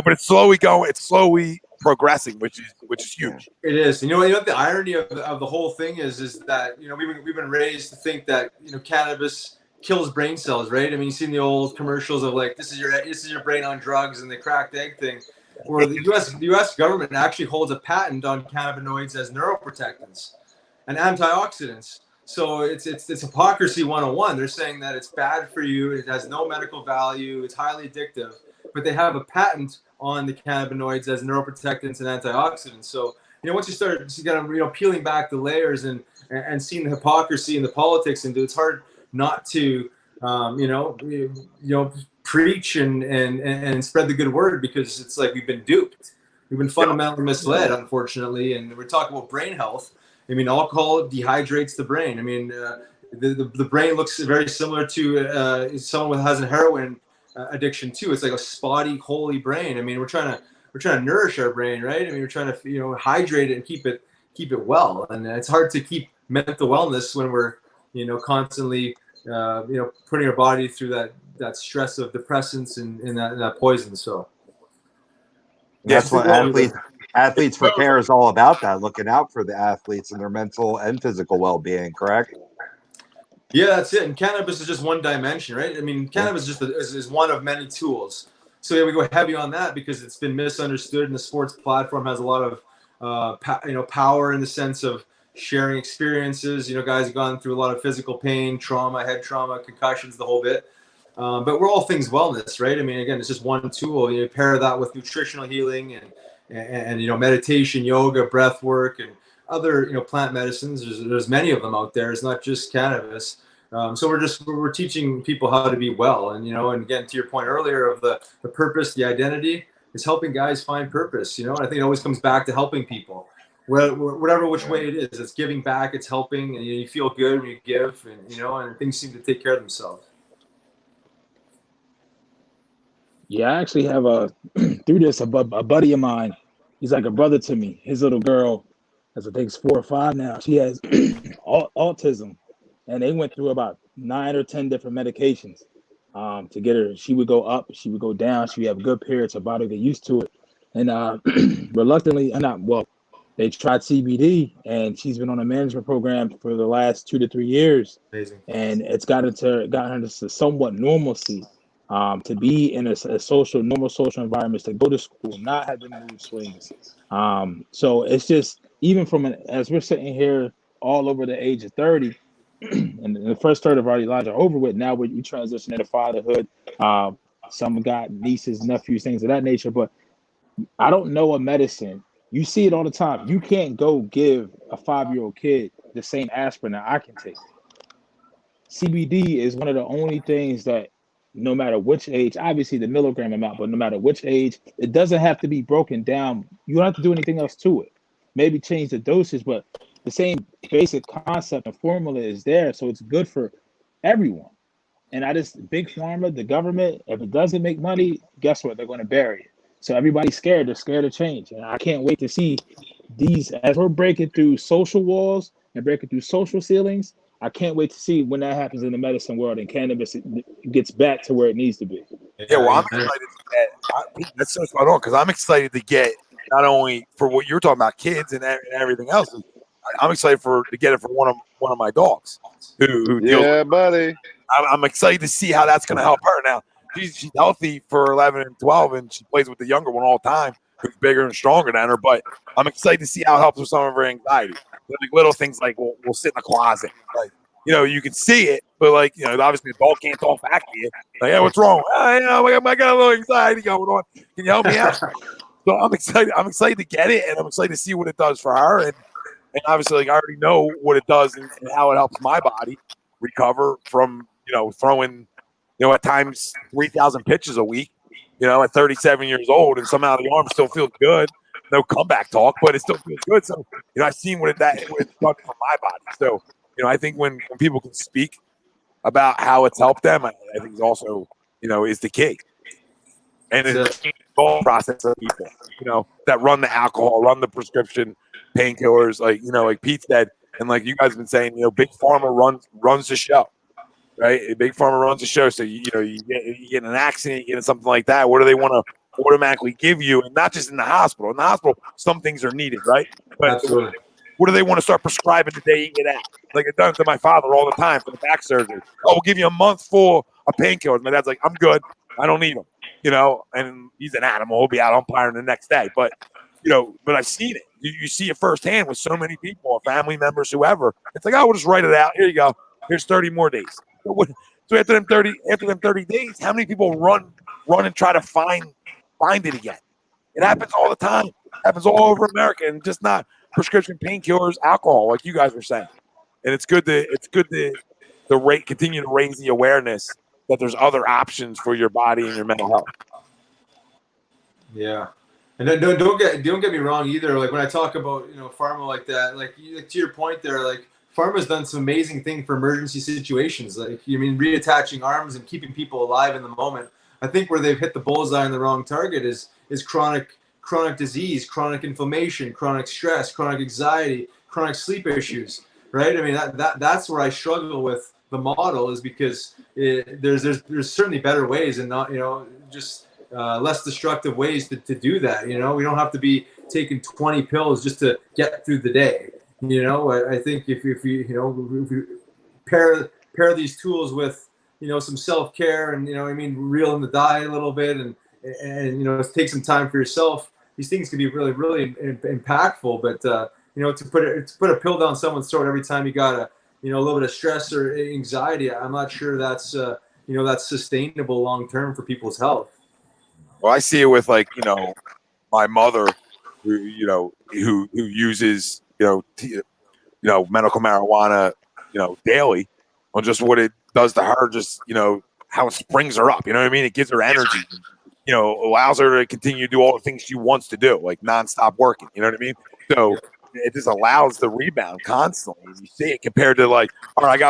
it's slowly going, it's slowly progressing, which is huge. It is. And what the irony of the whole thing is that, we've been raised to think that, cannabis kills brain cells, right? I mean, you've seen the old commercials of like, this is your brain on drugs and the cracked egg thing, where the U.S. government actually holds a patent on cannabinoids as neuroprotectants and antioxidants. So it's hypocrisy 101. They're saying that it's bad for you, it has no medical value, it's highly addictive. but they have a patent on the cannabinoids as neuroprotectants and antioxidants. So, once you start peeling back the layers and seeing the hypocrisy and the politics into it, it's hard not to, preach and spread the good word, because it's like we've been duped. We've been fundamentally misled, unfortunately. And we're talking about brain health. I mean, alcohol dehydrates the brain. I mean, the brain looks very similar to someone who has a heroin addiction too. It's like a spotty, holy brain. I mean, we're trying to nourish our brain, right? I mean, we're trying to hydrate it and keep it well. And it's hard to keep mental wellness when we're constantly putting our body through that stress of depressants and that poison. So that's what athletes for care is all about, that looking out for the athletes and their mental and physical well-being, correct? Yeah, that's it. And cannabis is just one dimension, right? I mean, cannabis is one of many tools. So we go heavy on that because it's been misunderstood, and the sports platform has a lot of power in the sense of sharing experiences. Guys have gone through a lot of physical pain, trauma, head trauma, concussions, the whole bit. But we're all things wellness, right? I mean, again, it's just one tool. You pair that with nutritional healing and meditation, yoga, breath work, and other plant medicines. There's many of them out there. It's not just cannabis. So we're teaching people how to be well, and and again, to your point earlier of the purpose, the identity, is helping guys find purpose. And I think it always comes back to helping people, whatever which way it is. It's giving back, it's helping, and you feel good when you give, and things seem to take care of themselves. Yeah, I actually have through this a buddy of mine. He's like a brother to me. His little girl, as I think is 4 or 5 now, she has autism, and they went through about 9 or 10 different medications to get her. She would go up, she would go down. She would have good periods. Her body would get used to it, and reluctantly, they tried CBD, and she's been on a management program for the last 2 to 3 years. Amazing. And it's gotten her to somewhat normalcy. To be in a normal social environment, to go to school, not have the mood swings. So it's just, even as we're sitting here all over the age of 30, and the first third of our lives are over with, now we transition into fatherhood. Some got nieces, nephews, things of that nature, but I don't know a medicine. You see it all the time. You can't go give a 5-year-old kid the same aspirin that I can take. CBD is one of the only things that, no matter which age, obviously the milligram amount, but no matter which age, it doesn't have to be broken down. You don't have to do anything else to it. Maybe change the dosage, but the same basic concept and formula is there. So it's good for everyone. And big pharma, the government, if it doesn't make money, guess what? They're going to bury it. So everybody's scared. They're scared of change. And I can't wait to see these, as we're breaking through social walls and breaking through social ceilings. I can't wait to see when that happens in the medicine world and cannabis gets back to where it needs to be. Yeah, well, I'm excited to get, that's so spot on, because I'm excited to get, not only for what you're talking about, kids and everything else, I'm excited to get it for one of my dogs who deals buddy. I'm excited to see how that's going to help her. Now, she's healthy for 11 and 12, and she plays with the younger one all the time, who's bigger and stronger than her, but I'm excited to see how it helps with some of her anxiety. Like little things like we'll sit in the closet, like you can see it, but obviously the dog can't talk back to you. Like, hey, what's wrong? I got a little anxiety going on. Can you help me out? So I'm excited. I'm excited to get it, and I'm excited to see what it does for her. And obviously, I already know what it does and how it helps my body recover from throwing at times 3,000 pitches a week. At 37 years old, and somehow the arm still feels good. No comeback talk, but it still feels good. So, I've seen what it's done for my body. So, I think when people can speak about how it's helped them, I think it's also, is the key. And it's the whole process of people, that run the alcohol, run the prescription painkillers, like Pete said, and like you guys have been saying, Big Pharma runs the show, right? Big Pharma runs the show. So, you get in an accident, you get in something like that. What do they want to automatically give you? And not just in the hospital. In the hospital, some things are needed, right? But absolutely. What do they want to start prescribing the day you get out? Like it's done to my father all the time for the back surgery. Oh, we'll give you a month full of painkillers. My dad's like, I'm good. I don't need them. And he's an animal. He'll be out umpiring the next day. But, but I've seen it. You see it firsthand with so many people, family members, whoever. It's like, oh, we'll just write it out. Here you go. Here's 30 more days. So after them 30 days, how many people run run and try to find it again. It happens all the time. It happens all over America, and just not prescription painkillers, alcohol, like you guys were saying. And it's good to continue to raise the awareness that there's other options for your body and your mental health. Yeah. And don't get me wrong either. Like when I talk about, pharma like that, like to your point there, like pharma's done some amazing thing for emergency situations. Like, reattaching arms and keeping people alive in the moment. I think where they've hit the bullseye on the wrong target is chronic disease, chronic inflammation, chronic stress, chronic anxiety, chronic sleep issues, right? I mean, that's where I struggle with the model, is because there's certainly better ways, and not, just less destructive ways to do that. We don't have to be taking 20 pills just to get through the day. I think if you pair these tools with, some self-care and, reel in the diet a little bit and take some time for yourself, these things can be really, really impactful. But, to put a pill down someone's throat every time you got a little bit of stress or anxiety, I'm not sure that's sustainable long-term for people's health. Well, I see it with my mother, who uses medical marijuana, daily, on just what it does to her, just how it springs her up. You know what I mean? It gives her energy. Allows her to continue to do all the things she wants to do, like nonstop working. You know what I mean? So it just allows the rebound constantly. And you see it compared to all right,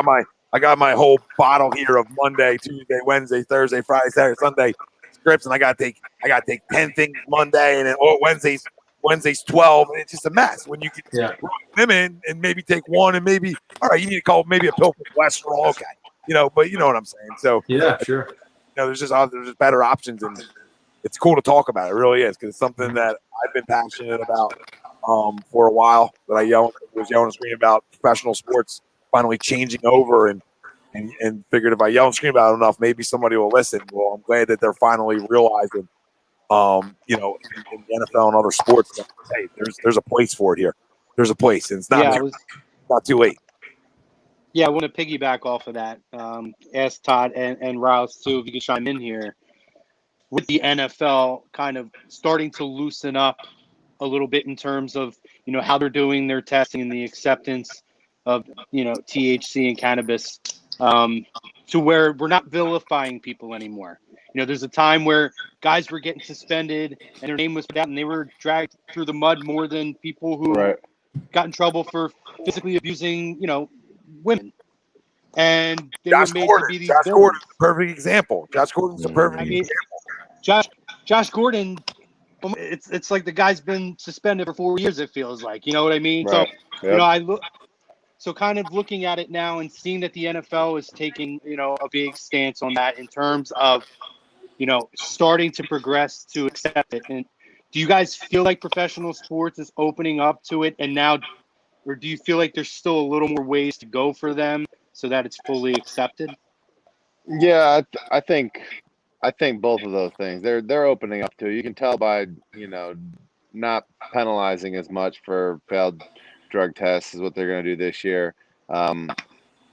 I got my whole bottle here of Monday, Tuesday, Wednesday, Thursday, Friday, Saturday, Sunday scripts, and I got to take 10 things Monday, and then Wednesday's 12, and it's just a mess. When you can them in and maybe take one, and maybe you need to call maybe a pill for cholesterol, okay, but you know what I'm saying. So yeah, sure. There's just better options, and it's cool to talk about. It really is, because it's something that I've been passionate about for a while. That I was yelling and screaming about professional sports finally changing over, and figured if I yell and scream about it enough, maybe somebody will listen. Well, I'm glad that they're finally realizing, in the NFL and other sports, that, hey, there's a place for it here. There's a place, and it's not too late. Yeah, I want to piggyback off of that. Ask Todd and Rouse too, if you could chime in here. With the NFL kind of starting to loosen up a little bit in terms of, how they're doing their testing and the acceptance of, THC and cannabis, to where we're not vilifying people anymore. There's a time where guys were getting suspended and their name was put out and they were dragged through the mud more than people who got in trouble for physically abusing, women. And they were made to be these Josh villains. Gordon's a perfect example. Josh Gordon's a perfect example. Josh Gordon, it's like the guy's been suspended for 4 years, it feels like. You know what I mean? Right. So, So kind of looking at it now and seeing that the NFL is taking, a big stance on that in terms of, starting to progress to accept it. And do you guys feel like professional sports is opening up to it? And now, or do you feel like there's still a little more ways to go for them so that it's fully accepted? Yeah, I think both of those things. They're opening up to. You can tell by, not penalizing as much for failed drug tests is what they're going to do this year.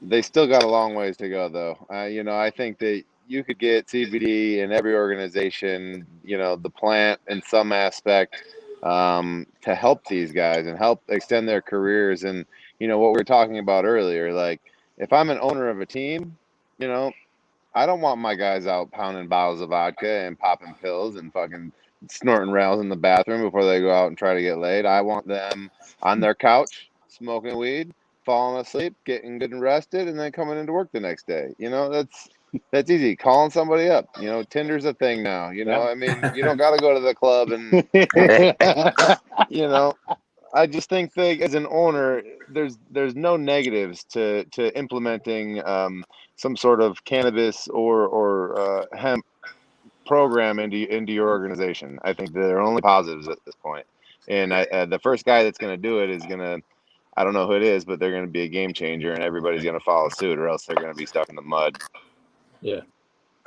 They still got a long ways to go, though. I think that you could get CBD in every organization, the plant in some aspect, to help these guys and help extend their careers. And, what we were talking about earlier, like if I'm an owner of a team, I don't want my guys out pounding bottles of vodka and popping pills and fucking snorting rails in the bathroom before they go out and try to get laid. I want them on their couch, smoking weed, falling asleep, getting good and rested, and then coming into work the next day. That's easy. Calling somebody up. Tinder's a thing now. I mean, you don't got to go to the club and, I just think that as an owner, there's no negatives to implementing some sort of cannabis or hemp program into your organization. I think there are only positives at this point. And the first guy that's going to do it is going to, I don't know who it is, but they're going to be a game changer, and everybody's going to follow suit, or else they're going to be stuck in the mud. Yeah.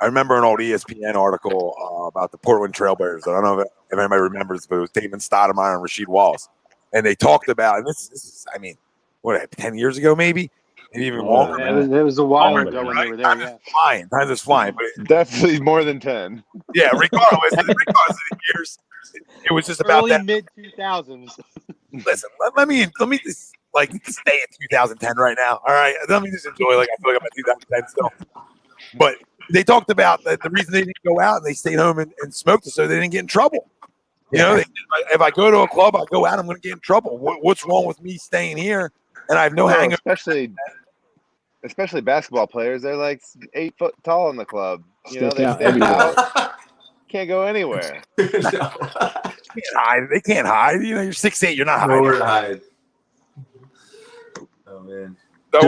I remember an old ESPN article about the Portland Trailblazers. I don't know if anybody remembers, but it was Damon Stoudemire and Rasheed Wallace. And they talked about, and this is, 10 years ago maybe, maybe even longer. Yeah, it was a while Longer, ago when right? they were there. Time Yeah. is flying. Time is flying. But Definitely more than 10. yeah, regardless of the years, it was just about Early that. mid 2000s. Listen, let me just like stay in 2010 right now. All right, let me just enjoy like I feel like I'm at 2010 still. But they talked about that the reason they didn't go out and they stayed home and smoked is so they didn't get in trouble. You know, if I go to a club, I go out, I'm going to get in trouble. What's wrong with me staying here? And I have no hangover. Especially basketball players, they're like 8 foot tall in the club. You know, Stick they out stick everywhere. out. Can't go anywhere. They can't hide. They can't hide. You know, you're 6'8", you're not hiding. Nowhere to hide. Oh man. So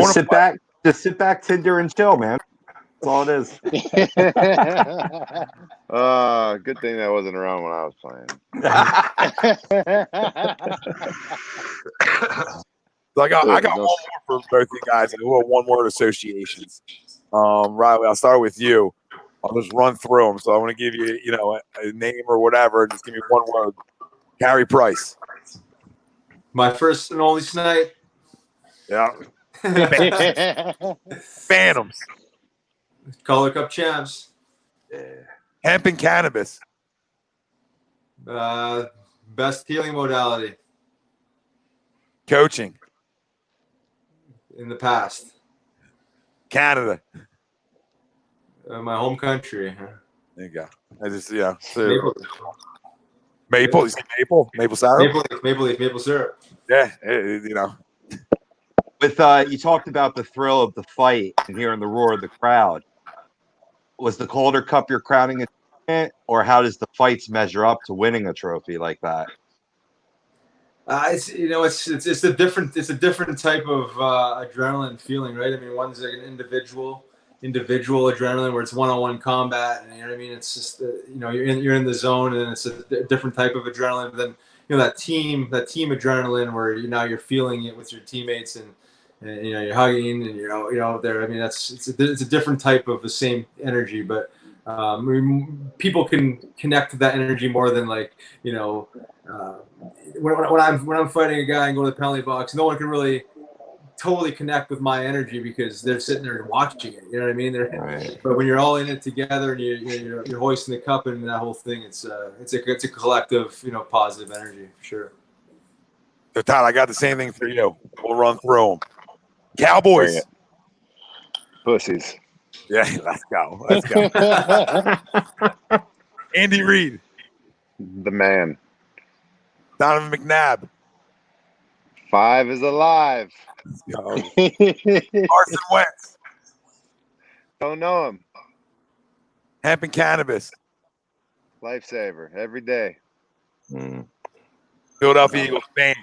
Just sit back, Tinder, and chill, man. That's all it is. Good thing that wasn't around when I was playing. So I got one more for both you guys, and little one-word associations. Riley, I'll start with you. I'll just run through them. So I want to give you, you know, a name or whatever. Just give me one word. Carey Price. My first and only snipe. Yeah. Phantoms. Color Cup champs. Hemp and cannabis. Best healing modality Coaching. in the past. Canada. My home country. There you go. I just, yeah. Maple. Maple. You say maple? Maple syrup? Maple syrup. Yeah. You know. With you talked about the thrill of the fight and hearing the roar of the crowd. Was the Calder Cup your crowning achievement, or how does the fights measure up to winning a trophy like that? It's a different type of adrenaline feeling, right? I mean, one's like an individual adrenaline where it's one-on-one combat, and you know what I mean. It's just you're in the zone, and it's a different type of adrenaline than that team adrenaline where you're feeling it with your teammates and you're hugging and there. I mean, it's a different type of the same energy, but people can connect to that energy more than when I'm fighting a guy and go to the penalty box, no one can really totally connect with my energy because they're sitting there and watching it. You know what I mean? Right. But when you're all in it together and you're hoisting the cup and that whole thing, it's a collective, positive energy for sure. So Todd, I got the same thing for you. We'll run through them. Cowboys. Pussies. Yeah, let's go. Andy Reid. The man. Donovan McNabb. 5 is alive. Let's go. Carson Wentz. Don't know him. Hemp and cannabis. Lifesaver every day. Philadelphia Eagles fans.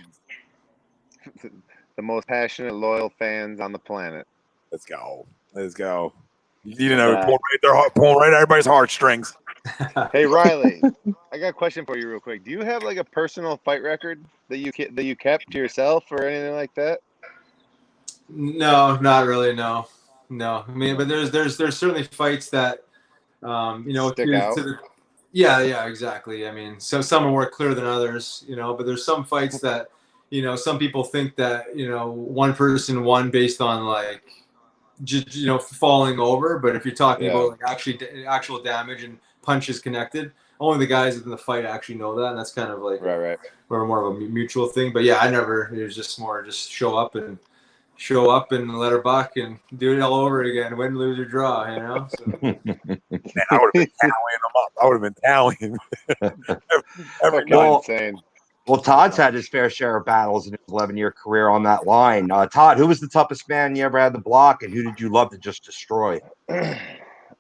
The most passionate, loyal fans on the planet. Let's go. You need to know, pulling right everybody's heartstrings. Hey Riley, I got a question for you real quick. Do you have like a personal fight record that you kept to yourself or anything like that? No, not really. No. I mean, but there's certainly fights that stick out. Yeah, exactly. I mean, so some are more clear than others, but there's some fights that some people think that one person won based on like just falling over, but if you're talking about like actual damage and punches connected, only the guys in the fight actually know that, and that's kind of like right more of a mutual thing. But yeah, it was just more just show up and let her buck and do it all over again, win, lose, or draw, So. Man, I would have been tallying them up. I would have been tallying. Every insane. Well, Todd's had his fair share of battles in his 11-year career on that line. Todd, who was the toughest man you ever had to block, and who did you love to just destroy?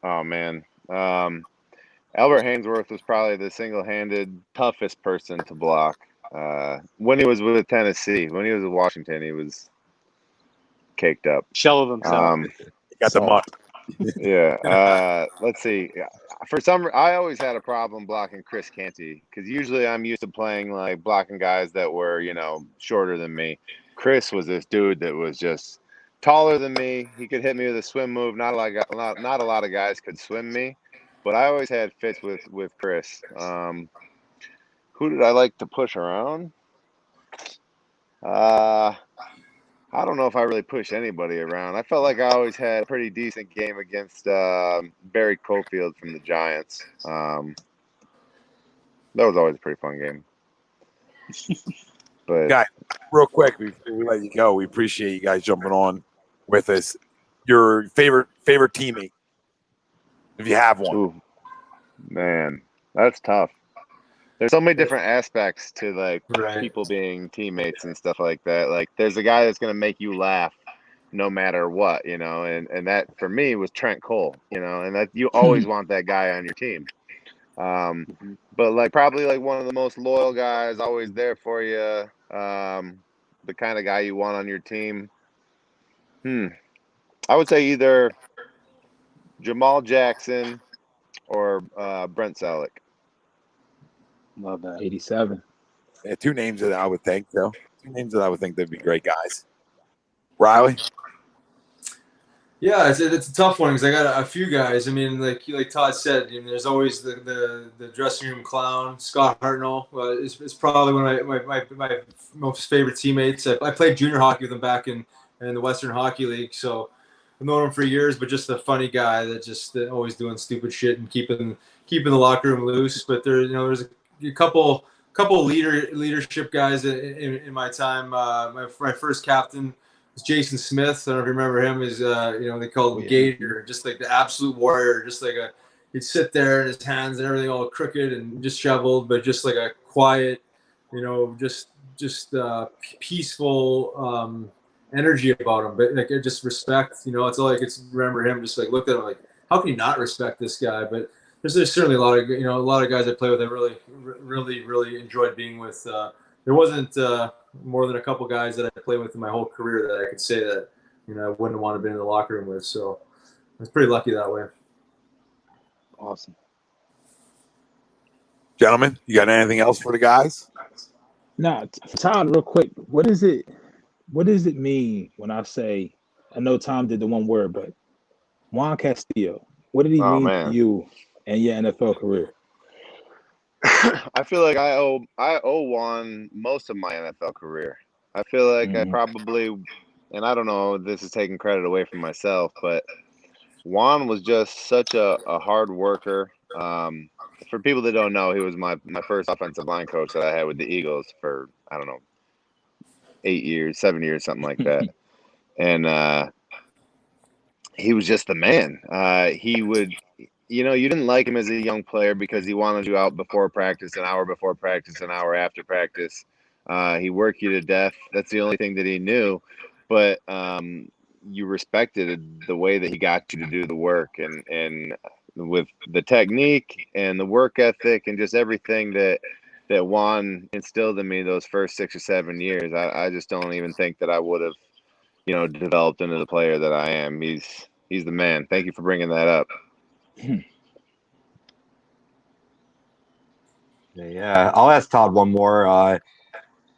Oh, man. Albert Hainsworth was probably the single-handed toughest person to block. When he was with Tennessee, when he was with Washington, he was caked up. Shell of himself. He got the muck. Yeah. Let's see. I always had a problem blocking Chris Canty because usually I'm used to playing like blocking guys that were, shorter than me. Chris was this dude that was just taller than me. He could hit me with a swim move. Not a lot of guys could swim me, but I always had fits with Chris. Who did I like to push around? I I don't know if I really pushed anybody around. I felt like I always had a pretty decent game against Barry Cofield from the Giants. That was always a pretty fun game. But Guy, real quick before we let you go, we appreciate you guys jumping on with us. Your favorite teammate, if you have one. ooh, man, that's tough. There's so many different aspects to like Right. people being teammates and stuff like that. Like there's a guy that's gonna make you laugh no matter what, you know, and that for me was Trent Cole, you know, and that you always want that guy on your team. But like probably like one of the most loyal guys, always there for you. The kind of guy you want on your team. I would say either Jamal Jackson or Brent Selleck. Love that. 87. Yeah, two names that I would think, though. Two names that I would think they'd be great guys. Riley? Yeah, it's a tough one because I got a few guys. I mean, like Todd said, there's always the dressing room clown, Scott Hartnell. It's probably one of my most favorite teammates. I played junior hockey with him back in the Western Hockey League, so I've known him for years. But just a funny guy that always doing stupid shit and keeping the locker room loose. But there's a couple leadership guys in my time. My first captain was Jason Smith. I don't know if you remember him. They called him Gator, just like the absolute warrior. Just like he'd sit there and his hands and everything all crooked and disheveled, but just like a quiet, just peaceful energy about him. But like just respect. It's all I could remember him. Just like looked at him like, how can you not respect this guy? But there's certainly a lot of guys I play with I really enjoyed being with. There wasn't more than a couple guys that I played with in my whole career that I could say that I wouldn't want to be in the locker room with. So I was pretty lucky that way. Awesome. Gentlemen, you got anything else for the guys? Now, Todd, real quick, what does it mean when I say, I know Tom did the one word, but Juan Castillo, what did he mean to you and your NFL career? I feel like I owe Juan most of my NFL career. I feel like I probably, and I don't know, this is taking credit away from myself, but Juan was just such a hard worker. For people that don't know, he was my first offensive line coach that I had with the Eagles for, I don't know, 7 years, something like that. And he was just the man. He would, you didn't like him as a young player because he wanted you out before practice, an hour before practice, an hour after practice. He worked you to death. That's the only thing that he knew. But you respected the way that he got you to do the work, and with the technique and the work ethic and just everything that Juan instilled in me those first 6 or 7 years. I just don't even think that I would have, developed into the player that I am. He's the man. Thank you for bringing that up. Yeah, I'll ask Todd one more. I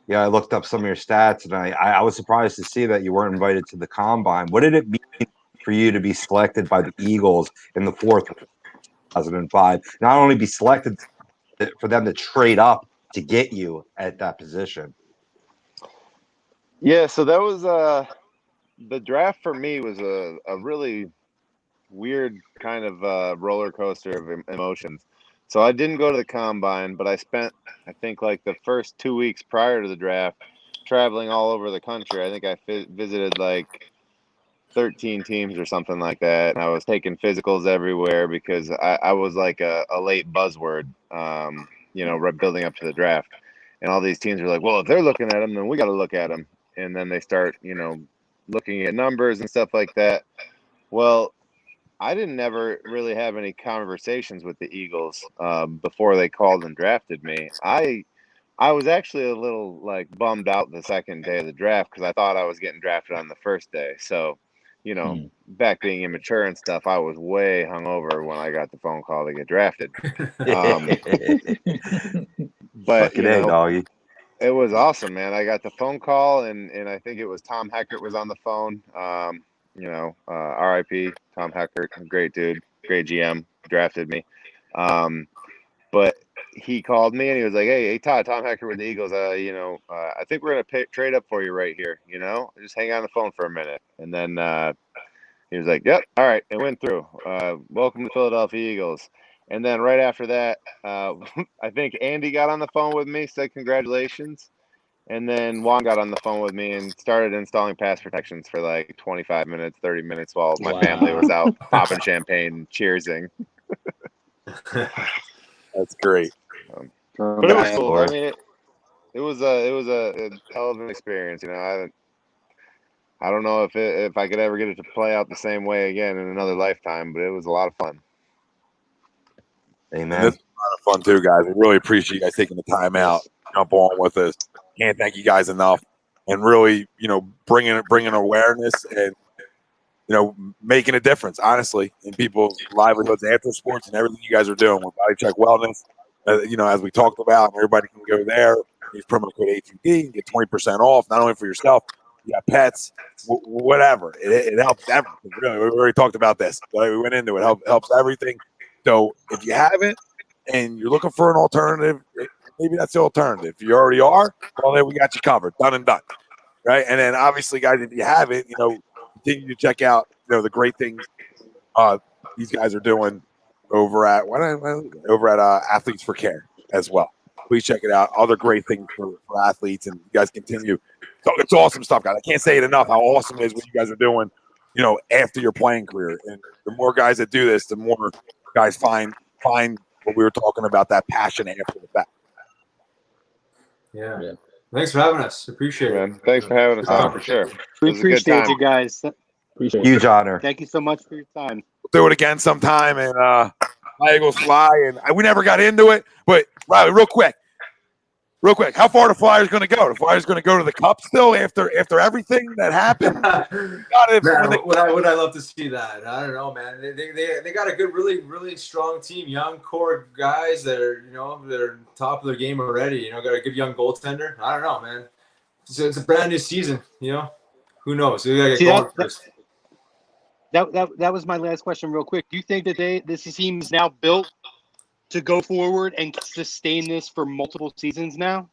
looked up some of your stats, and I was surprised to see that you weren't invited to the combine. What did it mean for you to be selected by the Eagles in the fourth 2005? Not only be selected, for them to trade up to get you at that position. Yeah, so that was the draft for me was a really weird kind of roller coaster of emotions. So I didn't go to the combine, but I spent, I think, like the first 2 weeks prior to the draft traveling all over the country. I think I visited like 13 teams or something like that. And I was taking physicals everywhere because I was like a late buzzword, building up to the draft. And all these teams are like, well, if they're looking at them, then we got to look at them. And then they start, looking at numbers and stuff like that. Well, I didn't never really have any conversations with the Eagles before they called and drafted me. I was actually a little like bummed out the second day of the draft because I thought I was getting drafted on the first day. So, back being immature and stuff, I was way hungover when I got the phone call to get drafted. But doggy. It was awesome, man. I got the phone call, and I think it was Tom Heckert was on the phone. R.I.P. Tom Heckert, great dude, great GM, drafted me. But he called me and he was like, "Hey, Todd, Tom Hecker with the Eagles. I think we're gonna trade up for you right here. Just hang on the phone for a minute." And then he was like, "Yep, all right," it went through. Welcome to Philadelphia Eagles. And then right after that, I think Andy got on the phone with me, said congratulations. And then Juan got on the phone with me and started installing pass protections for like 25 minutes, 30 minutes while my family was out popping champagne, cheersing. That's great. But it was cool. I mean, it was a hell of an experience. I don't know if I could ever get it to play out the same way again in another lifetime, but it was a lot of fun. Amen. And this was a lot of fun too, guys. We really appreciate you guys taking the time out, jump on with us. Can't thank you guys enough, and really, bringing awareness and making a difference, honestly, in people's livelihoods after sports and everything you guys are doing with BodyChek Wellness. As we talked about, everybody can go there. Use promo code A2D and get 20% off, not only for yourself, you got pets, whatever. It helps everything. Really, we already talked about this. We went into it. Helps everything. So if you haven't and you're looking for an alternative, maybe that's the alternative. If you already are, well, then we got you covered. Done and done. Right? And then obviously, guys, if you haven't, continue to check out, the great things these guys are doing over at Athletes for Care as well. Please check it out. Other great things for athletes, and you guys continue. So it's awesome stuff, guys. I can't say it enough how awesome it is what you guys are doing, after your playing career. And the more guys that do this, the more guys find what we were talking about, that passion after the fact. Yeah. Thanks for having us. Appreciate it. Man. Thanks for having us on for sure. We appreciate you guys. Appreciate Huge honor. Thank you so much for your time. We'll do it again sometime, and my Eagles fly. And we never got into it, but Riley, real quick, how far are the Flyers going to go? The Flyers going to go to the Cup still after everything that happened? Would I love to see that? I don't know, man. They got a good, really, really strong team, young core guys that are they're top of their game already. Got a good young goaltender. I don't know, man. It's a brand new season. Who knows? We gotta get going first. That was my last question, real quick. Do you think that this team is now built to go forward and sustain this for multiple seasons now?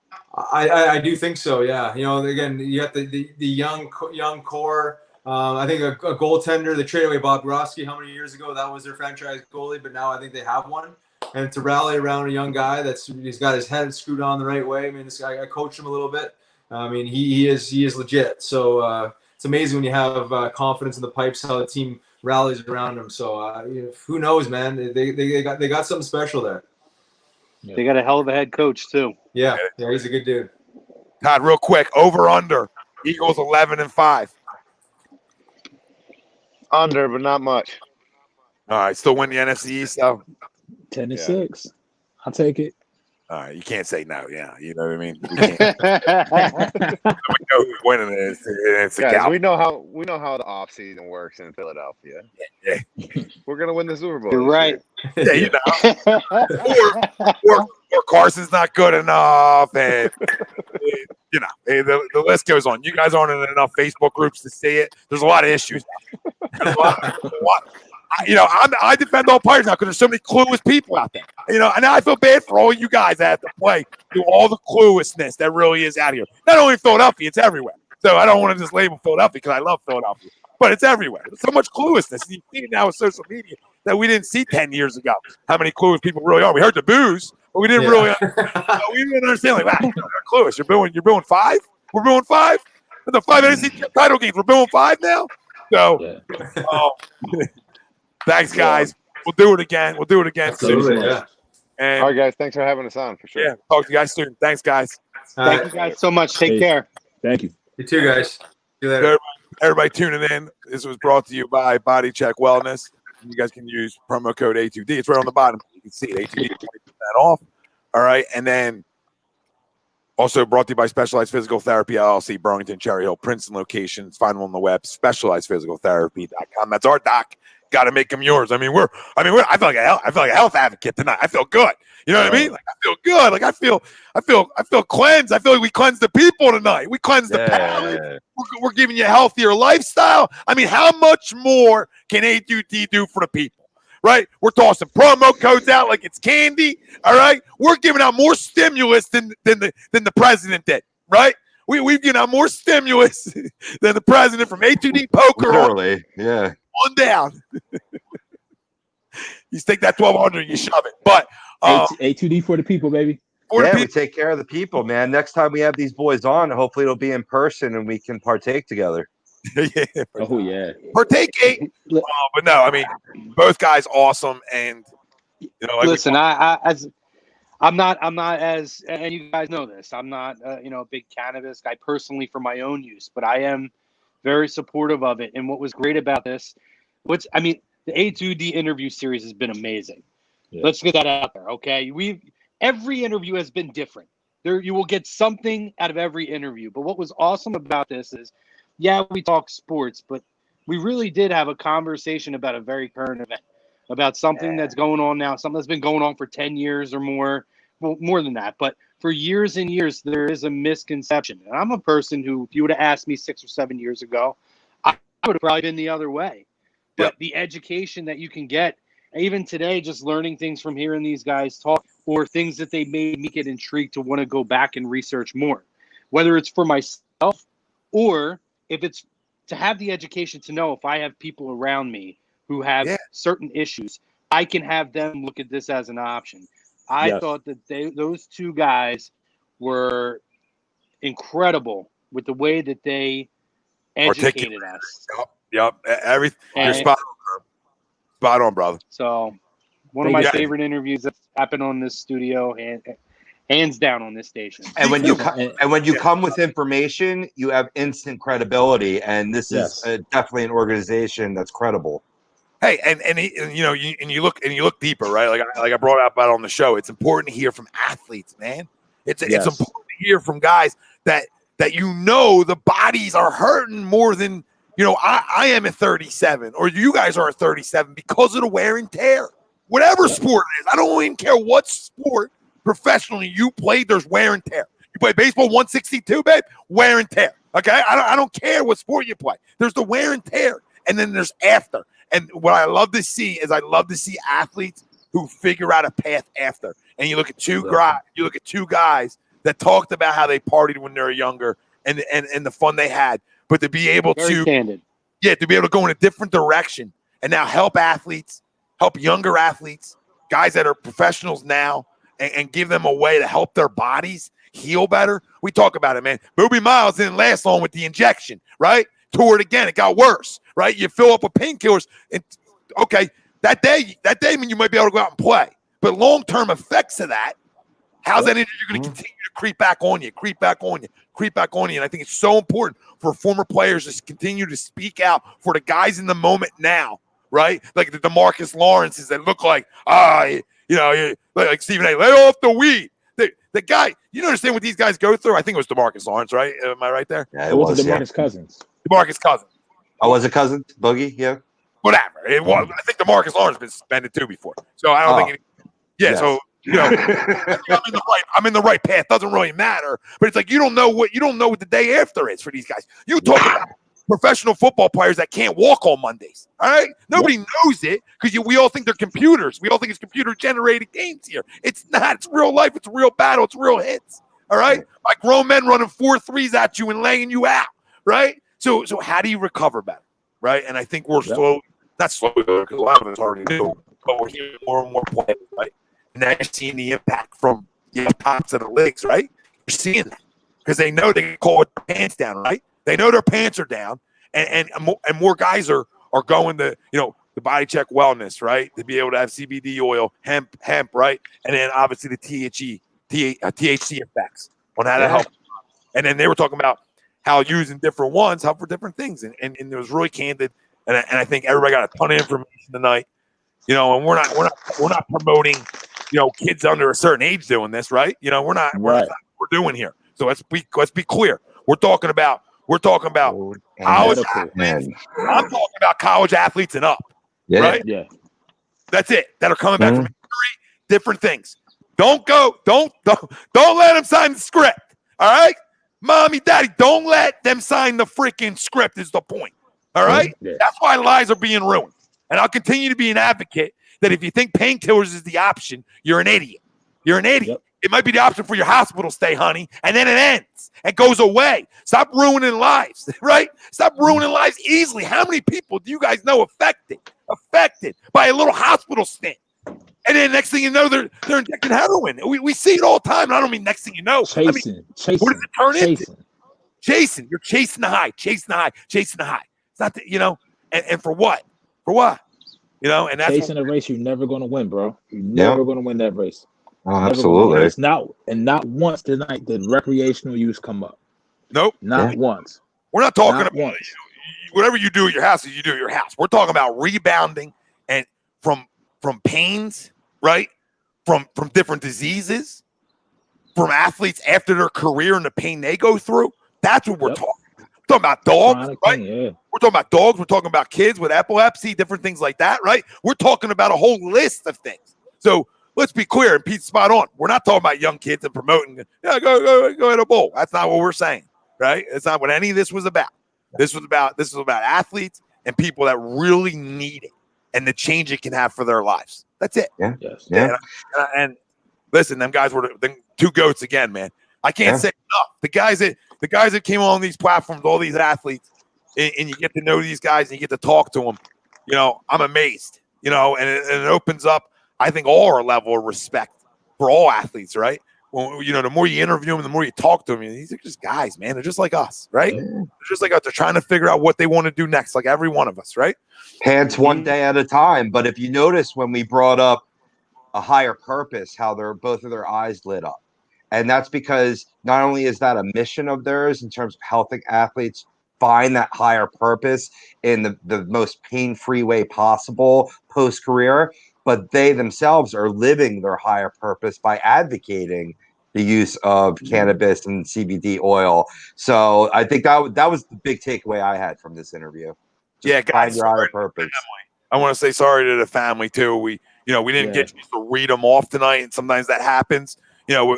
I do think so. Yeah. Again, you got the young core. I think a goaltender. They traded away Bob Grosky how many years ago? That was their franchise goalie, but now I think they have one. And to rally around a young guy he's got his head screwed on the right way. I mean, this guy, I coached him a little bit. I mean, he is legit. So it's amazing when you have confidence in the pipes, how the team rallies around him. So who knows, man? They got something special there. Yeah. They got a hell of a head coach too. Yeah, he's a good dude. Todd, real quick, over under Eagles 11-5. Under, but not much. All right, still win the NFC East though. 10-6. I'll take it. All right, you can't say no. Yeah, you know what I mean. We know who's winning it. It's guys, we know how the off season works in Philadelphia. Yeah. We're gonna win the Super Bowl. You're right. Yeah, or Carson's not good enough, and the list goes on. You guys aren't in enough Facebook groups to see it. There's a lot of issues. I defend all players now because there's so many clueless people out there. And I feel bad for all you guys that have to play through all the cluelessness that really is out here. Not only in Philadelphia, it's everywhere. So I don't want to just label Philadelphia because I love Philadelphia, but it's everywhere. There's so much cluelessness. You see it now with social media that we didn't see 10 years ago. How many clueless people really are? We heard the boos, but we didn't really. We didn't understand. Like, wow, you're clueless. You're booing 5. We're booing 5. The 5 NFC title games. We're booing 5 now. So. Thanks, guys. We'll do it again. Absolutely, soon. Yeah. And, all right, guys. Thanks for having us on, for sure. Yeah. Talk to you guys soon. Thanks, guys. Thank you guys so much. Take care. Thank you. You too, guys. See you later. Everybody tuning in. This was brought to you by BodyChek Wellness. You guys can use promo code A2D. It's right on the bottom. You can see it. A2D, 20% off. All right. And then also brought to you by Specialized Physical Therapy, LLC, Burlington, Cherry Hill, Princeton locations. Find them on the web, specializedphysicaltherapy.com. That's our doc. Got to make them yours. I feel like a health advocate tonight. I feel good. You know what I mean? Like, I feel good. Like I feel cleansed. I feel like we cleansed the people tonight. We cleansed the palate. We're giving you a healthier lifestyle. I mean, how much more can A2D do for the people? right? We're tossing promo codes out like it's candy. All right, we're giving out more stimulus than the president did, right? We've given out more stimulus than the president from A2D poker Literally, yeah. on down. You take that 1,200 and you shove it. But A2D for the people, baby. Yeah, we take care of the people, man. Next time we have these boys on, hopefully it'll be in person and we can partake together. Yeah. Oh yeah. Partake eight. But no, I mean, both guys awesome, and you know, like listen, I'm not as, and you guys know this, I'm not a big cannabis guy personally for my own use, but I am very supportive of it. And what was great about this, the A2D interview series has been amazing. Yeah. Let's get that out there, okay? Every interview has been different. You will get something out of every interview. But what was awesome about this is, yeah, we talk sports, but we really did have a conversation about a very current event, about something that's going on now, something that's been going on for 10 years or more. Well, more than that. But for years and years, there is a misconception. And I'm a person who, if you would have asked me 6 or 7 years ago, I would have probably been the other way. But the education that you can get, even today, just learning things from hearing these guys talk, or things that they made me get intrigued to want to go back and research more, whether it's for myself or if it's to have the education to know if I have people around me who have certain issues, I can have them look at this as an option. I thought that those two guys were incredible with the way that they educated us. Yep. Everything. You're spot on, bro. Spot on, brother. So one of my favorite interviews that's happened on this studio, and hands down on this station. And when you come with information, you have instant credibility, and this is definitely an organization that's credible. Hey, and you look deeper, right? Like I brought up about on the show. It's important to hear from athletes, man. It's important to hear from guys that the bodies are hurting more than I am at 37, or you guys are at 37 because of the wear and tear. Whatever sport it is, I don't even care what sport professionally you played. There's wear and tear. You play baseball 162, babe, wear and tear. Okay, I don't care what sport you play. There's the wear and tear, and then there's after. And what I love to see is athletes who figure out a path after. And you look at two guys that talked about how they partied when they were younger and the fun they had. But to be able to be able to go in a different direction and now help younger athletes, guys that are professionals now, and give them a way to help their bodies heal better. We talk about it, man. Booby Miles didn't last long with the injection, right? Tore it again. It got worse, right? You fill up with painkillers, and that day, when you might be able to go out and play, but long-term effects of that, how's that injury going to continue to creep back on you? And I think it's so important for former players to continue to speak out for the guys in the moment now, right? Like the DeMarcus Lawrences that look like, like Stephen A. Lay off the weed. The guy, you understand what these guys go through? I think it was DeMarcus Lawrence, right? Am I right there? Yeah, it was DeMarcus Cousins. DeMarcus Cousins. Oh, was it Cousins? Boogie? Yeah. Whatever. It was. I think DeMarcus Lawrence has been suspended too before. So I don't think so I'm in the right path. Doesn't really matter. But it's like you don't know what the day after is for these guys. You talk about professional football players that can't walk on Mondays. All right? Nobody knows it because we all think they're computers. We all think it's computer-generated games here. It's not. It's real life. It's a real battle. It's real hits. All right? Like grown men running 4 threes at you and laying you out. Right? So how do you recover better? Right? And I think we're not slowly, because a lot of us already knew, but we're hearing more and more players, right? And now you're seeing the impact from the tops of the leagues, right? You're seeing that because they know they can call it their pants down, right? They know their pants are down, and more guys are going to the BodyChek Wellness, right? To be able to have CBD oil, hemp, right? And then obviously the THC effects on how to help. And then they were talking about how using different ones help for different things, and it was really candid. And I think everybody got a ton of information tonight, and we're not promoting, kids under a certain age doing this, right? We're not what we're doing here. So let's be clear. We're talking about college athletes. I'm talking about college athletes and up, right? Yeah, that's it. That are coming back from injury, different things. Don't let them sign the script. All right, mommy, daddy, don't let them sign the freaking script. Is the point. All right, that's why lives are being ruined, and I'll continue to be an advocate that if you think painkillers is the option, you're an idiot. You're an idiot. Yep. It might be the option for your hospital stay, honey, and then it ends. It goes away. Stop ruining lives, right? Stop ruining lives easily. How many people do you guys know affected by a little hospital stint? And then next thing you know, they're injecting heroin. We see it all the time. And I don't mean next thing you know. Chasing. What does it turn into? Chasing. You're chasing the high. It's not that, and for what? And that's chasing a race you're never going to win, bro. You're never going to win that race. Oh, absolutely. It's not once tonight did recreational use come up. Nope. Not once. We're not talking Not about once. Whatever you do at your house, you do at your house. We're talking about rebounding and from pains, right? From different diseases, from athletes after their career and the pain they go through. That's what we're talking. We're talking about dogs, Chronic right? pain, yeah. We're talking about dogs. We're talking about kids with epilepsy, different things like that, right? We're talking about a whole list of things. So let's be clear, and Pete's spot on. We're not talking about young kids and promoting, go hit a bowl. That's not what we're saying, right? It's not what any of this was about. This was about athletes and people that really need it and the change it can have for their lives. That's it. Yeah. Yes. Yeah. And listen, them guys were the two goats again, man. I can't say enough. The guys that came on these platforms, all these athletes, and you get to know these guys and you get to talk to them. I'm amazed. And it opens up, I think, all our level of respect for all athletes, right? Well, the more you interview them, the more you talk to them, these are just guys, man. They're just like us, right? Yeah. They're just like us. They're trying to figure out what they want to do next, like every one of us, right? Pants one day at a time. But if you notice when we brought up a higher purpose, how both of their eyes lit up. And that's because not only is that a mission of theirs in terms of helping athletes find that higher purpose in the most pain-free way possible post-career, but they themselves are living their higher purpose by advocating the use of cannabis and CBD oil. So I think that was the big takeaway I had from this interview. Just guys, find your higher purpose. I want to say sorry to the family too. We didn't get to read them off tonight, and sometimes that happens.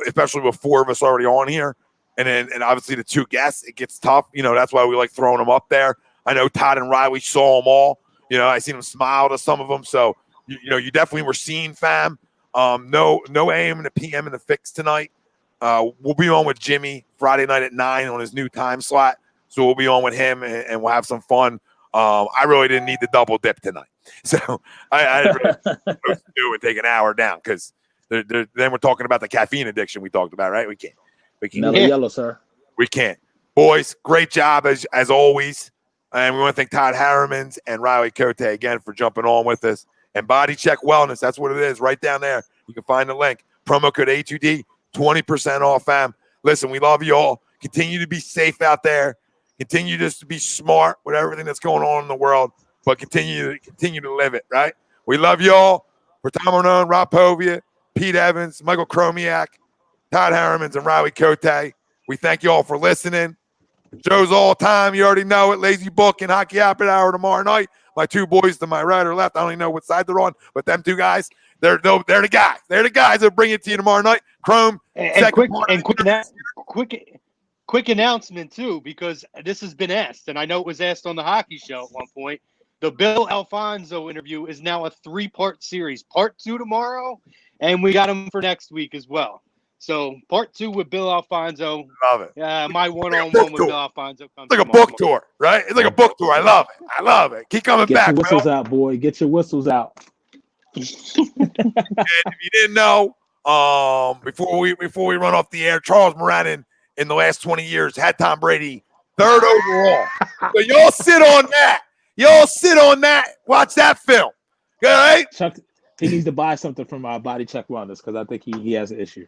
Especially with four of us already on here, and obviously the two guests, it gets tough. That's why we like throwing them up there. I know Todd and Riley saw them all. I seen them smile to some of them. So you definitely were seen, fam. No AM and the PM in the fix tonight. We'll be on with Jimmy Friday night at 9 on his new time slot. So we'll be on with him and we'll have some fun. I really didn't need the double dip tonight. So I didn't really supposed to do it, take an hour down because then we're talking about the caffeine addiction we talked about, right? We can't. Mellow yellow, sir. We can't. Boys, great job as always. And we want to thank Todd Herremans and Riley Cote again for jumping on with us. And BodyChek Wellness, that's what it is, right down there. You can find the link. Promo code A2D, 20% off, fam. Listen, we love you all. Continue to be safe out there. Continue just to be smart with everything that's going on in the world, but continue to live it, right? We love you all. For Tom Arnone, Rob Povia, Pete Evans, Michael Chromiak, Todd Herremans, and Riley Cote. We thank you all for listening. Shows all time. You already know it. Lazy Book and Hockey Happy Hour tomorrow night. My two boys to my right or left. I don't even know what side they're on, but them two guys, they're the guys. They're the guys that bring it to you tomorrow night. Chrome. Quick announcement too, because this has been asked, and I know it was asked on the hockey show at one point. The Bill Alfonso interview is now a 3-part series. Part 2 tomorrow, and we got him for next week as well. So part 2 with Bill Alfonso. Love it. My one-on-one with Bill Alfonso comes. It's like a book tour, right? It's like a book tour. I love it. Keep coming back. Get your whistles out, boy. Get your whistles out. And if you didn't know, before we run off the air, Charles Moran in the last 20 years had Tom Brady 3rd overall. So y'all sit on that. Watch that film. All right? Chuck, he needs to buy something from BodyChek Wellness because I think he has an issue.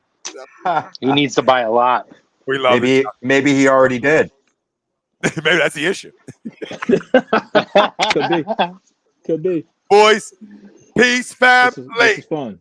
He needs to buy a lot. We love it. Maybe he already did. Maybe that's the issue. Could be. Boys, peace, fam. This is fun.